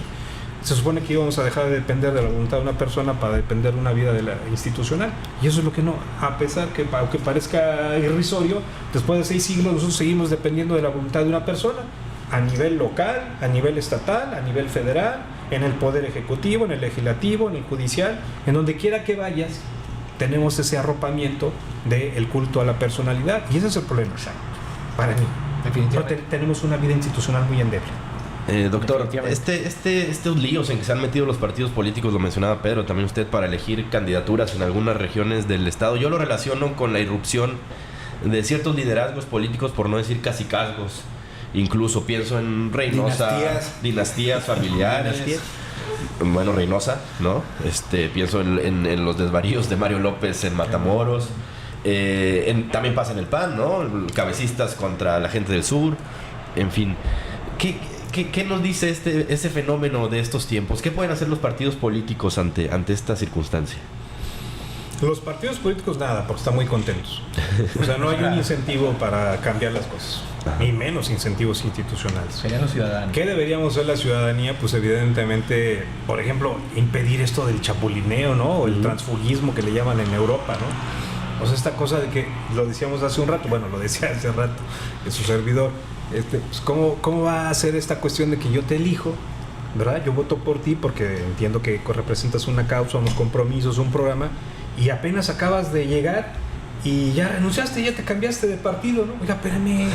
Se supone que íbamos a dejar de depender de la voluntad de una persona para depender de una vida institucional. Y eso es lo que no. A pesar que, aunque parezca irrisorio, después de 6 siglos nosotros seguimos dependiendo de la voluntad de una persona a nivel local, a nivel estatal, a nivel federal, en el poder ejecutivo, en el legislativo, en el judicial, en donde quiera que vayas, tenemos ese arropamiento del culto a la personalidad. Y ese es el problema, para mí. Definitivamente. Tenemos una vida institucional muy endeble. Doctor, estos líos en que se han metido los partidos políticos, lo mencionaba Pedro, también usted, para elegir candidaturas en algunas regiones del estado, yo lo relaciono con la irrupción de ciertos liderazgos políticos, por no decir cacicazgos. Incluso pienso en Reynosa, dinastías familiares. Bueno, Reynosa, ¿no? Pienso en los desvaríos de Mario López en Matamoros. También pasa en el PAN, ¿no? Cabecistas contra la gente del sur. En fin, ¿Qué nos dice ese fenómeno de estos tiempos? ¿Qué pueden hacer los partidos políticos ante esta circunstancia? Los partidos políticos nada, porque están muy contentos. O sea, no hay un incentivo para cambiar las cosas. Ni menos incentivos institucionales. Serían los ciudadanos. ¿Qué deberíamos hacer la ciudadanía? Pues evidentemente, por ejemplo, impedir esto del chapulineo, ¿no? O el transfugismo que le llaman en Europa, ¿no? O sea, esta cosa de que, lo decíamos hace un rato, bueno, lo decía hace rato, de su servidor, pues ¿cómo va a ser esta cuestión de que yo te elijo, ¿verdad? Yo voto por ti porque entiendo que representas una causa, unos compromisos, un programa, y apenas acabas de llegar y ya renunciaste, ya te cambiaste de partido, ¿no? Oiga, espérame,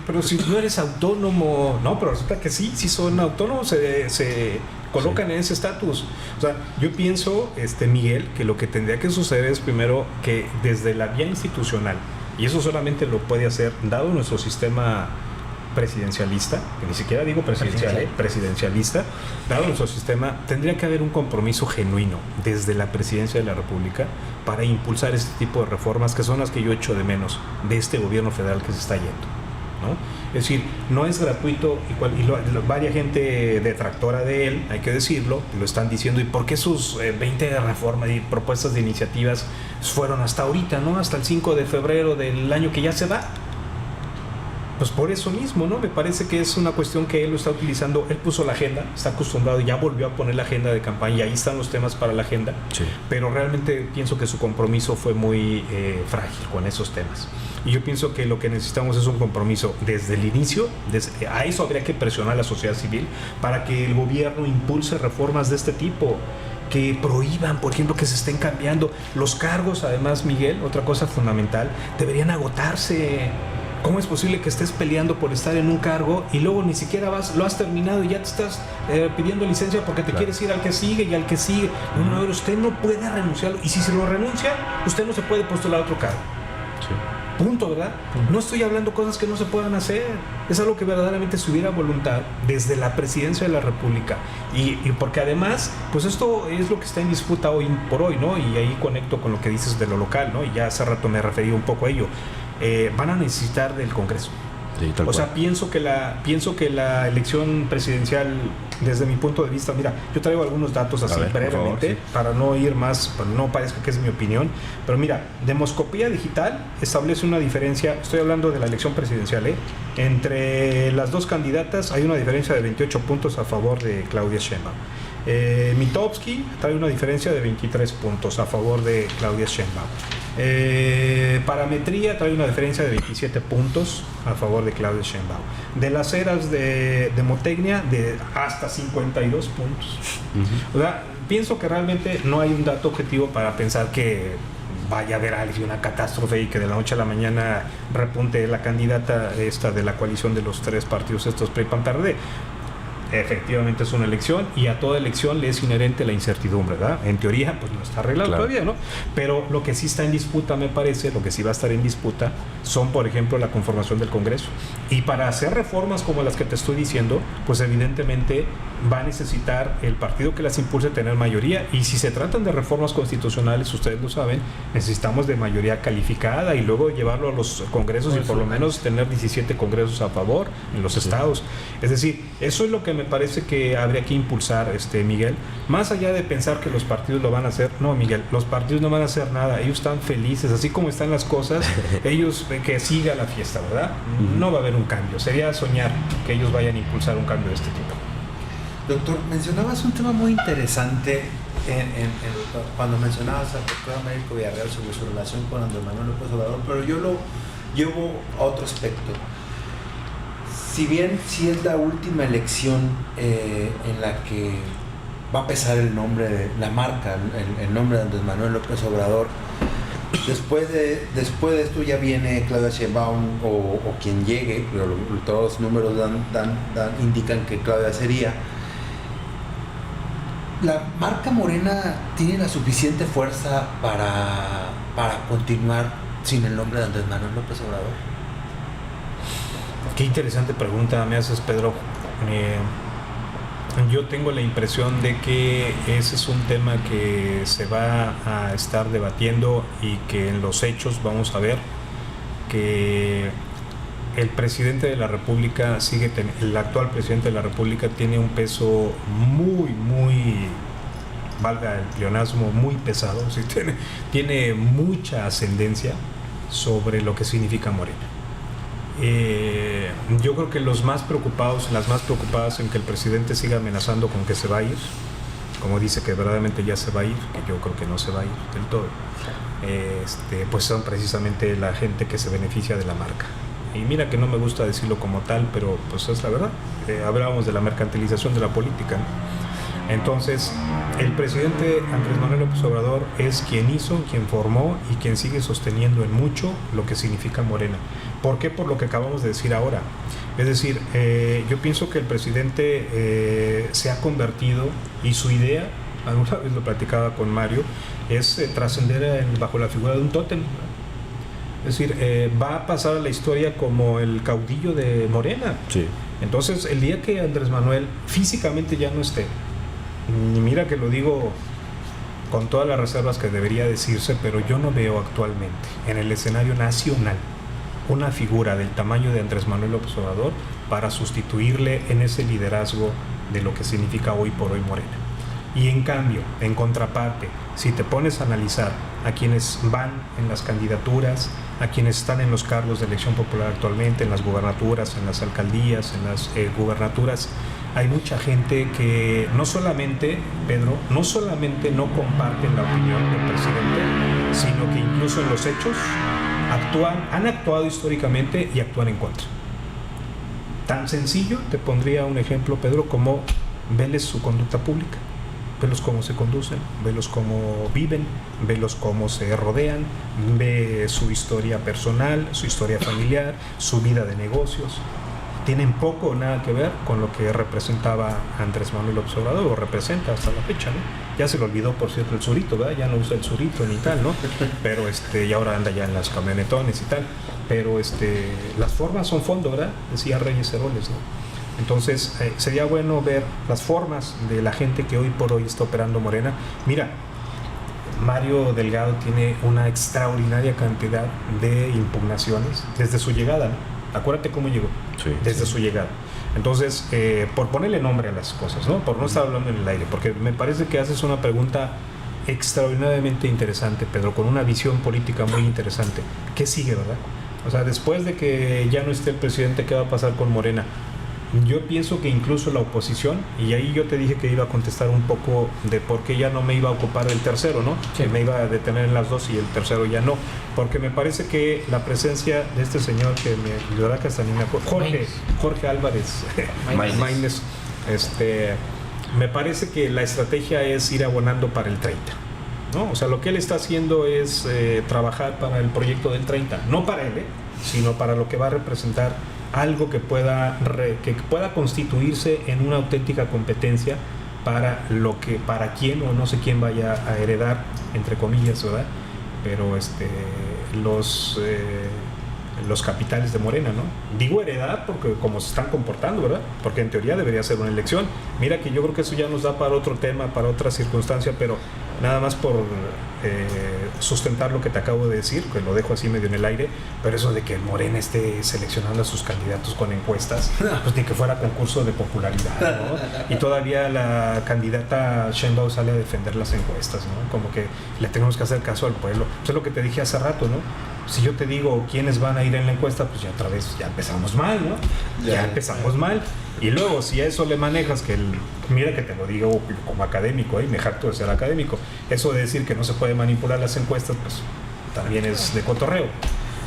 pero si no eres autónomo, no, pero resulta que sí son autónomos, se colocan en ese estatus. O sea, yo pienso, Miguel, que lo que tendría que suceder es primero que desde la vía institucional, y eso solamente lo puede hacer dado nuestro sistema presidencialista, que ni siquiera digo presidencialista, dado nuestro sistema, tendría que haber un compromiso genuino desde la presidencia de la República para impulsar este tipo de reformas, que son las que yo echo de menos de este gobierno federal que se está yendo, ¿no? Es decir, no es gratuito, varias gente detractora de él, hay que decirlo, lo están diciendo, y por qué sus 20 reformas y propuestas de iniciativas fueron hasta ahorita, ¿no? Hasta el 5 de febrero del año que ya se va. Pues por eso mismo, ¿no? Me parece que es una cuestión que él lo está utilizando. Él puso la agenda, está acostumbrado, ya volvió a poner la agenda de campaña y ahí están los temas para la agenda. Sí. Pero realmente pienso que su compromiso fue muy frágil con esos temas. Y yo pienso que lo que necesitamos es un compromiso desde el inicio. A eso habría que presionar a la sociedad civil para que el gobierno impulse reformas de este tipo, que prohíban, por ejemplo, que se estén cambiando los cargos. Además, Miguel, otra cosa fundamental, deberían agotarse. ¿Cómo es posible que estés peleando por estar en un cargo y luego ni siquiera lo has terminado y ya te estás pidiendo licencia porque te quieres ir al que sigue y al que sigue? No, usted no puede renunciarlo, y si se lo renuncia, usted no se puede postular a otro cargo. Sí. Punto, ¿verdad? No estoy hablando cosas que no se puedan hacer. Es algo que verdaderamente se hubiera voluntad desde la presidencia de la República. Y porque además, pues esto es lo que está en disputa hoy por hoy, ¿no? Y ahí conecto con lo que dices de lo local, ¿no? Y ya hace rato me referí un poco a ello. Van a necesitar del Congreso. Sí, tal O cual. sea, pienso que la elección presidencial, desde mi punto de vista, mira, yo traigo algunos datos así ver, por brevemente, favor, sí. para no ir más, para no parezca que es mi opinión, pero mira, Demoscopía Digital establece una diferencia, estoy hablando de la elección presidencial, entre las dos candidatas hay una diferencia de 28 puntos a favor de Claudia Sheinbaum. Mitofsky trae una diferencia de 23 puntos a favor de Claudia Sheinbaum. Parametría trae una diferencia de 27 puntos a favor de Claudia Sheinbaum. De las eras de Demotecnia, de hasta 52 puntos. O sea, pienso que realmente no hay un dato objetivo para pensar que vaya a haber una catástrofe y que de la noche a la mañana repunte la candidata esta de la coalición de los tres partidos estos PRI, PAN, PRD. Efectivamente es una elección y a toda elección le es inherente la incertidumbre, ¿verdad? En teoría, pues no está arreglado todavía, ¿no? Pero lo que sí está en disputa, me parece, lo que sí va a estar en disputa son, por ejemplo, la conformación del Congreso. Y para hacer reformas como las que te estoy diciendo, pues evidentemente va a necesitar el partido que las impulse tener mayoría. Y si se tratan de reformas constitucionales, ustedes lo saben, necesitamos de mayoría calificada y luego llevarlo a los congresos y por lo menos tener 17 congresos a favor en los estados. Es decir, eso es lo que me parece que habría que impulsar, Miguel. Más allá de pensar que los partidos lo van a hacer, no, Miguel, los partidos no van a hacer nada. Ellos están felices, así como están las cosas, ellos que siga la fiesta, ¿verdad? No va a haber un cambio. Sería soñar que ellos vayan a impulsar un cambio de este tipo. Doctor, mencionabas un tema muy interesante cuando mencionabas al doctor Américo Villarreal sobre su relación con Andrés Manuel López Obrador, pero yo lo llevo a otro aspecto. Si bien sí es la última elección en la que va a pesar el nombre de la marca, el nombre de Andrés Manuel López Obrador, después de esto ya viene Claudia Sheinbaum o quien llegue, pero todos los números indican que Claudia sería. ¿La marca Morena tiene la suficiente fuerza para continuar sin el nombre de Andrés Manuel López Obrador? Qué interesante pregunta me haces, Pedro. Yo tengo la impresión de que ese es un tema que se va a estar debatiendo y que en los hechos vamos a ver que el presidente de la República el actual presidente de la República tiene un peso muy, valga el pleonasmo, muy pesado, ¿sí? tiene mucha ascendencia sobre lo que significa Morena. Yo creo que las más preocupadas en que el presidente siga amenazando con que se va a ir, como dice que verdaderamente ya se va a ir, que yo creo que no se va a ir del todo, pues son precisamente la gente que se beneficia de la marca. Y mira que no me gusta decirlo como tal, pero pues es la verdad. Hablábamos de la mercantilización de la política, ¿no? Entonces, el presidente Andrés Manuel López Obrador es quien hizo, quien formó y quien sigue sosteniendo en mucho lo que significa Morena. ¿Por qué? Por lo que acabamos de decir ahora. Es decir, yo pienso que el presidente se ha convertido, y su idea, alguna vez lo platicaba con Mario, es trascender bajo la figura de un tótem. Es decir, va a pasar a la historia como el caudillo de Morena. Sí. Entonces, el día que Andrés Manuel físicamente ya no esté, y mira que lo digo con todas las reservas que debería decirse, pero yo no veo actualmente en el escenario nacional una figura del tamaño de Andrés Manuel López Obrador para sustituirle en ese liderazgo de lo que significa hoy por hoy Morena. Y en cambio, en contraparte, si te pones a analizar a quienes van en las candidaturas, a quienes están en los cargos de elección popular actualmente, en las gubernaturas, en las alcaldías, en las gubernaturas, hay mucha gente que no solamente, Pedro, no comparten la opinión del presidente, sino que incluso en los hechos han actuado históricamente y actúan en contra. Tan sencillo, te pondría un ejemplo, Pedro, como veles su conducta pública. Velos cómo se conducen, velos cómo viven, velos cómo se rodean, ve su historia personal, su historia familiar, su vida de negocios. Tienen poco o nada que ver con lo que representaba Andrés Manuel López Obrador, o representa hasta la fecha, ¿no? Ya se le olvidó, por cierto, el surito, ¿verdad? Ya no usa el surito ni tal, ¿no? Pero y ahora anda ya en las camionetones y tal. Pero las formas son fondo, ¿verdad? Decía Reyes Heroles, ¿no? Entonces, sería bueno ver las formas de la gente que hoy por hoy está operando Morena. Mira, Mario Delgado tiene una extraordinaria cantidad de impugnaciones desde su llegada, ¿no? Acuérdate cómo llegó, desde su llegada. Entonces, por ponerle nombre a las cosas, ¿no? Por no estar hablando en el aire, porque me parece que haces una pregunta extraordinariamente interesante, Pedro, con una visión política muy interesante. ¿Qué sigue, verdad? O sea, después de que ya no esté el presidente, ¿qué va a pasar con Morena? Yo pienso que incluso la oposición, y ahí yo te dije que iba a contestar un poco de por qué ya no me iba a ocupar del tercero, ¿no? Sí. Que me iba a detener en las dos y el tercero ya no. Porque me parece que la presencia de este señor que me ayudará que hasta ni me acuerdo, Jorge Álvarez Maínez, me parece que la estrategia es ir abonando para el 30. ¿No? O sea, lo que él está haciendo es trabajar para el proyecto del 30, no para él, sino para lo que va a representar algo que pueda constituirse en una auténtica competencia para quién o no sé quién vaya a heredar, entre comillas, ¿verdad? Pero los capitales de Morena, ¿no? Digo heredar porque como se están comportando, ¿verdad? Porque en teoría debería ser una elección. Mira que yo creo que eso ya nos da para otro tema, para otra circunstancia, pero nada más por sustentar lo que te acabo de decir, que lo dejo así medio en el aire, pero eso de que Morena esté seleccionando a sus candidatos con encuestas, pues ni que fuera concurso de popularidad, ¿no? Y todavía la candidata Sheinbaum sale a defender las encuestas, ¿no? Como que le tenemos que hacer caso al pueblo. Eso es lo que te dije hace rato, ¿no? Si yo te digo quiénes van a ir en la encuesta, pues ya otra vez ya empezamos mal, ¿no? Ya empezamos mal. Y luego, si a eso le manejas mira que te lo digo como académico, me jacto de ser académico, eso de decir que no se puede manipular las encuestas, pues también es de cotorreo.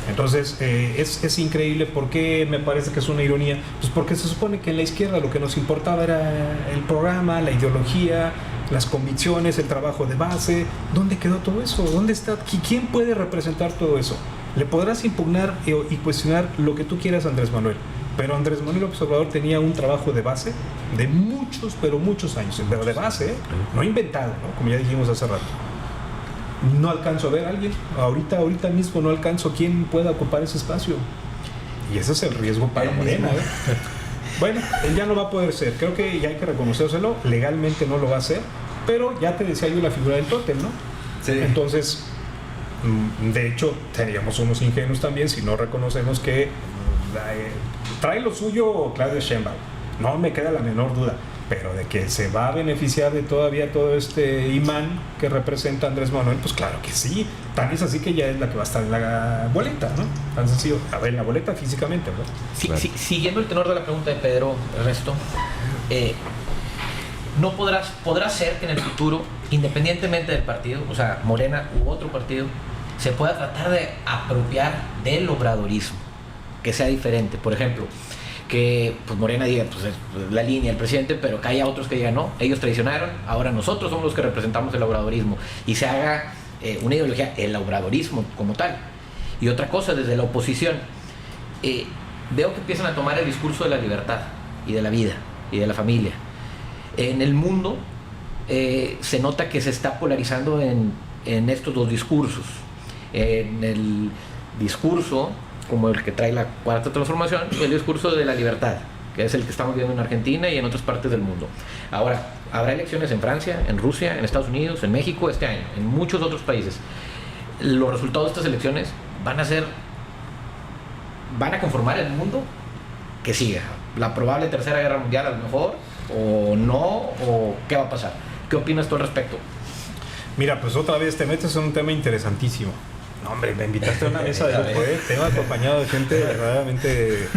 Entonces, es increíble. ¿Por qué me parece que es una ironía? Pues porque se supone que en la izquierda lo que nos importaba era el programa, la ideología, las convicciones, el trabajo de base. ¿Dónde quedó todo eso? ¿Dónde está? ¿Quién puede representar todo eso? Le podrás impugnar y cuestionar lo que tú quieras a Andrés Manuel, pero Andrés Manuel López Obrador tenía un trabajo de base de muchos, pero muchos años, pero de base, no inventado, ¿no? Como ya dijimos hace rato. No alcanzo a ver a alguien, ahorita mismo no alcanzo quién pueda ocupar ese espacio. Y ese es el riesgo para Morena, ¿eh? Bueno, él ya no va a poder ser, creo que ya hay que reconocérselo, legalmente no lo va a hacer, pero ya te decía yo la figura del tótem, ¿no? Sí. Entonces, de hecho, seríamos unos ingenuos también si no reconocemos que trae lo suyo Claudia Sheinbaum, no me queda la menor duda, pero de que se va a beneficiar de todavía todo este imán que representa Andrés Manuel, pues claro que sí, tan es así que ya es la que va a estar en la boleta, ¿no? Tan sencillo, a ver, en la boleta físicamente, ¿no? Sí, claro. Siguiendo el tenor de la pregunta de Pedro, Ernesto, no podrá ser que en el futuro, independientemente del partido, o sea, Morena u otro partido, se pueda tratar de apropiar del obradorismo, que sea diferente. Por ejemplo, que pues Morena diga, pues es la línea del presidente, pero que haya otros que digan, no, ellos traicionaron, ahora nosotros somos los que representamos el obradorismo, y se haga una ideología, el obradorismo como tal. Y otra cosa, desde la oposición, veo que empiezan a tomar el discurso de la libertad y de la vida y de la familia. En el mundo se nota que se está polarizando en estos dos discursos. En el discurso como el que trae la cuarta transformación, y el discurso de la libertad, que es el que estamos viendo en Argentina y en otras partes del mundo. Ahora, habrá elecciones en Francia, en Rusia, en Estados Unidos, en México este año, en muchos otros países. Los resultados de estas elecciones van a conformar el mundo que siga. La probable tercera guerra mundial a lo mejor, o no, o qué va a pasar. ¿Qué opinas tú al respecto? Mira, pues otra vez te metes en un tema interesantísimo. No, hombre, me invitaste a una mesa de lujo, tema acompañado de gente verdaderamente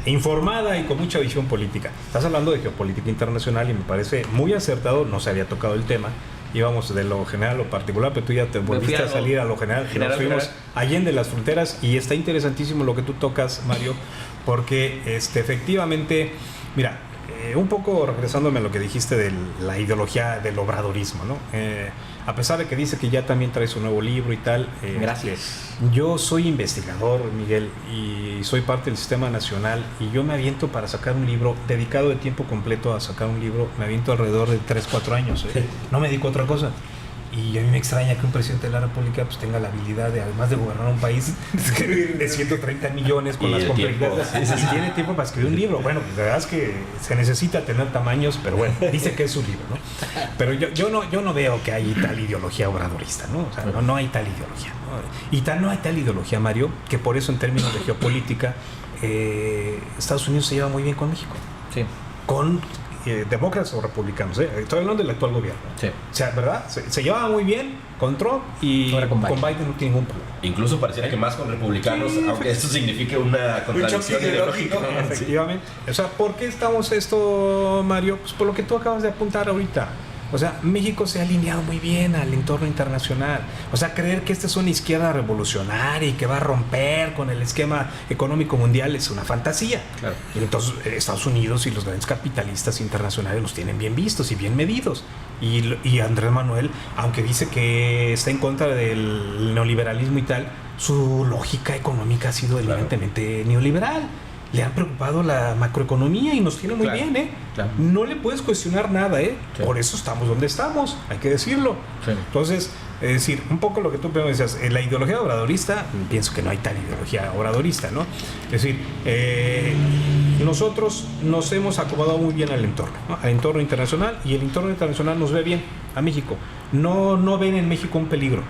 informada y con mucha visión política. Estás hablando de geopolítica internacional y me parece muy acertado, no se había tocado el tema. Íbamos de lo general a lo particular, pero tú ya te volviste a salir a lo general. Nos fuimos allende las fronteras y está interesantísimo lo que tú tocas, Mario, porque efectivamente, mira, un poco regresándome a lo que dijiste de la ideología del obradorismo, ¿no? A pesar de que dice que ya también trae su nuevo libro y tal. Gracias. Yo soy investigador, Miguel, y soy parte del Sistema Nacional, y yo me aviento para sacar un libro, dedicado de tiempo completo a sacar un libro, me aviento alrededor de 3-4 años. No me dedico a otra cosa. Y a mí me extraña que un presidente de la República pues tenga la habilidad de, además de gobernar un país, escribir de 130 millones con Y las el complejidades. tiempo, sí. Y tiene tiempo para escribir un libro. Bueno, pues la verdad es que se necesita tener tamaños, pero bueno, dice que es su libro, ¿no? Pero yo no veo que hay tal ideología obradorista, ¿no? O sea, no hay tal ideología, ¿no? Y no hay tal ideología, Mario, que por eso en términos de geopolítica, Estados Unidos se lleva muy bien con México. Sí. Con demócratas o republicanos, estoy hablando del actual gobierno. Sí. O sea, ¿verdad? Se llevaba muy bien con Trump y Ahora con Biden. Biden no tiene ningún problema. Incluso pareciera que más con republicanos, Sí, aunque esto signifique una contradicción ideológica. Efectivamente. O sea, ¿por qué estamos esto, Mario? Pues por lo que tú acabas de apuntar ahorita. O sea, México se ha alineado muy bien al entorno internacional. O sea, creer que esta es una izquierda revolucionaria y que va a romper con el esquema económico mundial es una fantasía. Claro. Y entonces Estados Unidos y los grandes capitalistas internacionales los tienen bien vistos y bien medidos. Y Andrés Manuel, aunque dice que está en contra del neoliberalismo y tal, su lógica económica ha sido evidentemente neoliberal. Le han preocupado la macroeconomía y nos tiene muy bien, Claro. No le puedes cuestionar nada, Sí. Por eso estamos donde estamos, hay que decirlo. Sí. Entonces, es decir, un poco lo que tú primero decías, la ideología obradorista, pienso que no hay tal ideología obradorista, ¿no? Es decir, nosotros nos hemos acomodado muy bien al entorno, ¿no? Al entorno internacional, y el entorno internacional nos ve bien a México. No ven en México un peligro.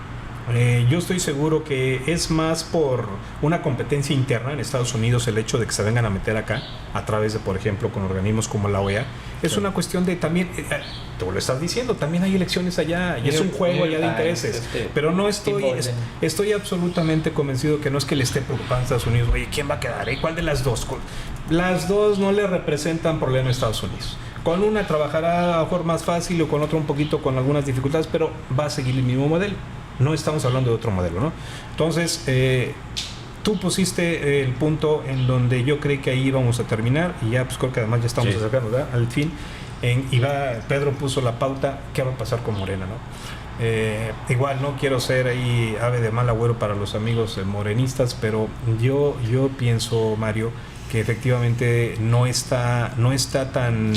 Yo estoy seguro que es más por una competencia interna en Estados Unidos el hecho de que se vengan a meter acá a través de, por ejemplo, con organismos como la OEA. Es una cuestión de también, tú lo estás diciendo, también hay elecciones allá y es un juego allá de intereses. Pero no estoy absolutamente convencido que no es que le esté preocupando a Estados Unidos. Oye, ¿quién va a quedar? ¿Cuál de las dos? Las dos no le representan problema a Estados Unidos. Con una trabajará a lo mejor más fácil o con otra un poquito con algunas dificultades, pero va a seguir el mismo modelo. No estamos hablando de otro modelo, ¿no? Entonces, tú pusiste el punto en donde yo creí que ahí íbamos a terminar y ya pues creo que además ya estamos acercando, ¿verdad?, al fin. Pedro puso la pauta, ¿qué va a pasar con Morena, no? Igual no quiero ser ahí ave de mal agüero para los amigos morenistas, pero yo pienso, Mario, que efectivamente no está tan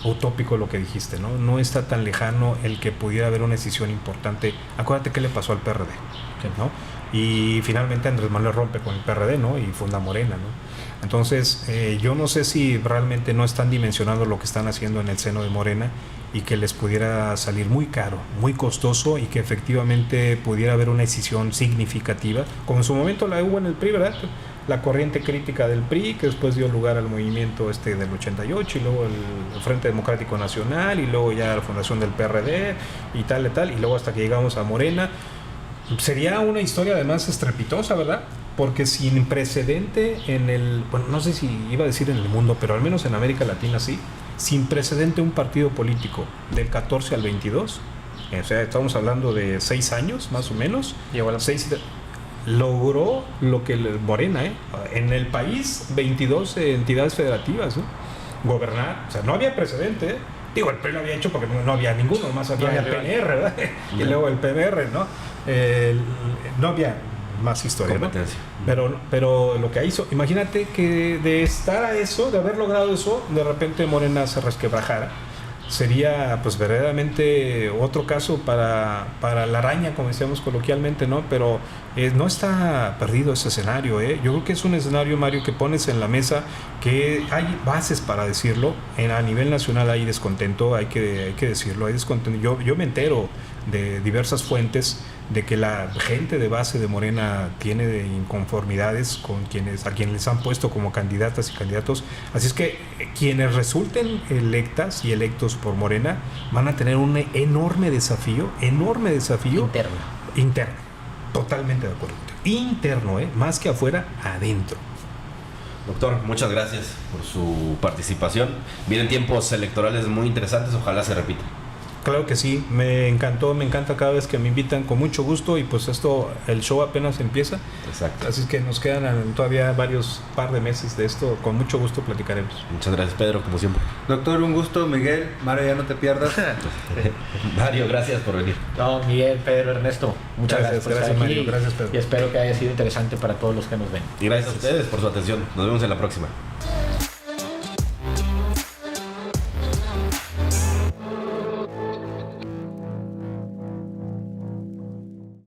utópico lo que dijiste, ¿no? No está tan lejano el que pudiera haber una decisión importante. Acuérdate qué le pasó al PRD, ¿no? Y finalmente Andrés Manuel rompe con el PRD, ¿no? Y funda Morena, ¿no? Entonces, yo no sé si realmente no están dimensionando lo que están haciendo en el seno de Morena y que les pudiera salir muy caro, muy costoso, y que efectivamente pudiera haber una decisión significativa, como en su momento la hubo en el PRI, ¿verdad? La corriente crítica del PRI, que después dio lugar al movimiento del 88, y luego el Frente Democrático Nacional, y luego ya la fundación del PRD, y tal, y luego hasta que llegamos a Morena. Sería una historia además estrepitosa, ¿verdad? Porque sin precedente bueno, no sé si iba a decir en el mundo, pero al menos en América Latina sí, sin precedente un partido político del 14 al 22, o sea, estamos hablando de 6 años más o menos, logró lo que Morena, en el país, 22 entidades federativas, ¿no? Gobernar, o sea, no había precedente, Digo, el PRI lo había hecho porque no había ninguno, más había el PNR, ¿verdad? Y luego el PMR, ¿no? No había más historia, competencia, ¿no? Pero lo que hizo, imagínate que de estar a eso, de haber logrado eso, de repente Morena se resquebrajara. Sería pues verdaderamente otro caso para la araña, como decíamos coloquialmente, ¿no? Pero no está perdido ese escenario, ¿eh? Yo creo que es un escenario, Mario, que pones en la mesa, que hay bases para decirlo. A nivel nacional hay descontento, hay que decirlo, hay descontento. Yo me entero de diversas fuentes de que la gente de base de Morena tiene inconformidades con a quienes les han puesto como candidatas y candidatos. Así es que quienes resulten electas y electos por Morena van a tener un enorme desafío interno. Totalmente de acuerdo. Interno, más que afuera, adentro. Doctor, muchas gracias por su participación. Vienen tiempos electorales muy interesantes, ojalá se repita. Claro que sí, me encanta cada vez que me invitan, con mucho gusto, y pues el show apenas empieza. Exacto. Así es que nos quedan todavía par de meses de esto, con mucho gusto platicaremos. Muchas gracias, Pedro, como siempre. Doctor, un gusto. Miguel, Mario, ya no te pierdas. Mario, gracias por venir. No, Miguel, Pedro, Ernesto, muchas gracias por estar aquí. Mario, gracias, Pedro. Y espero que haya sido interesante para todos los que nos ven. Y gracias a ustedes por su atención. Nos vemos en la próxima.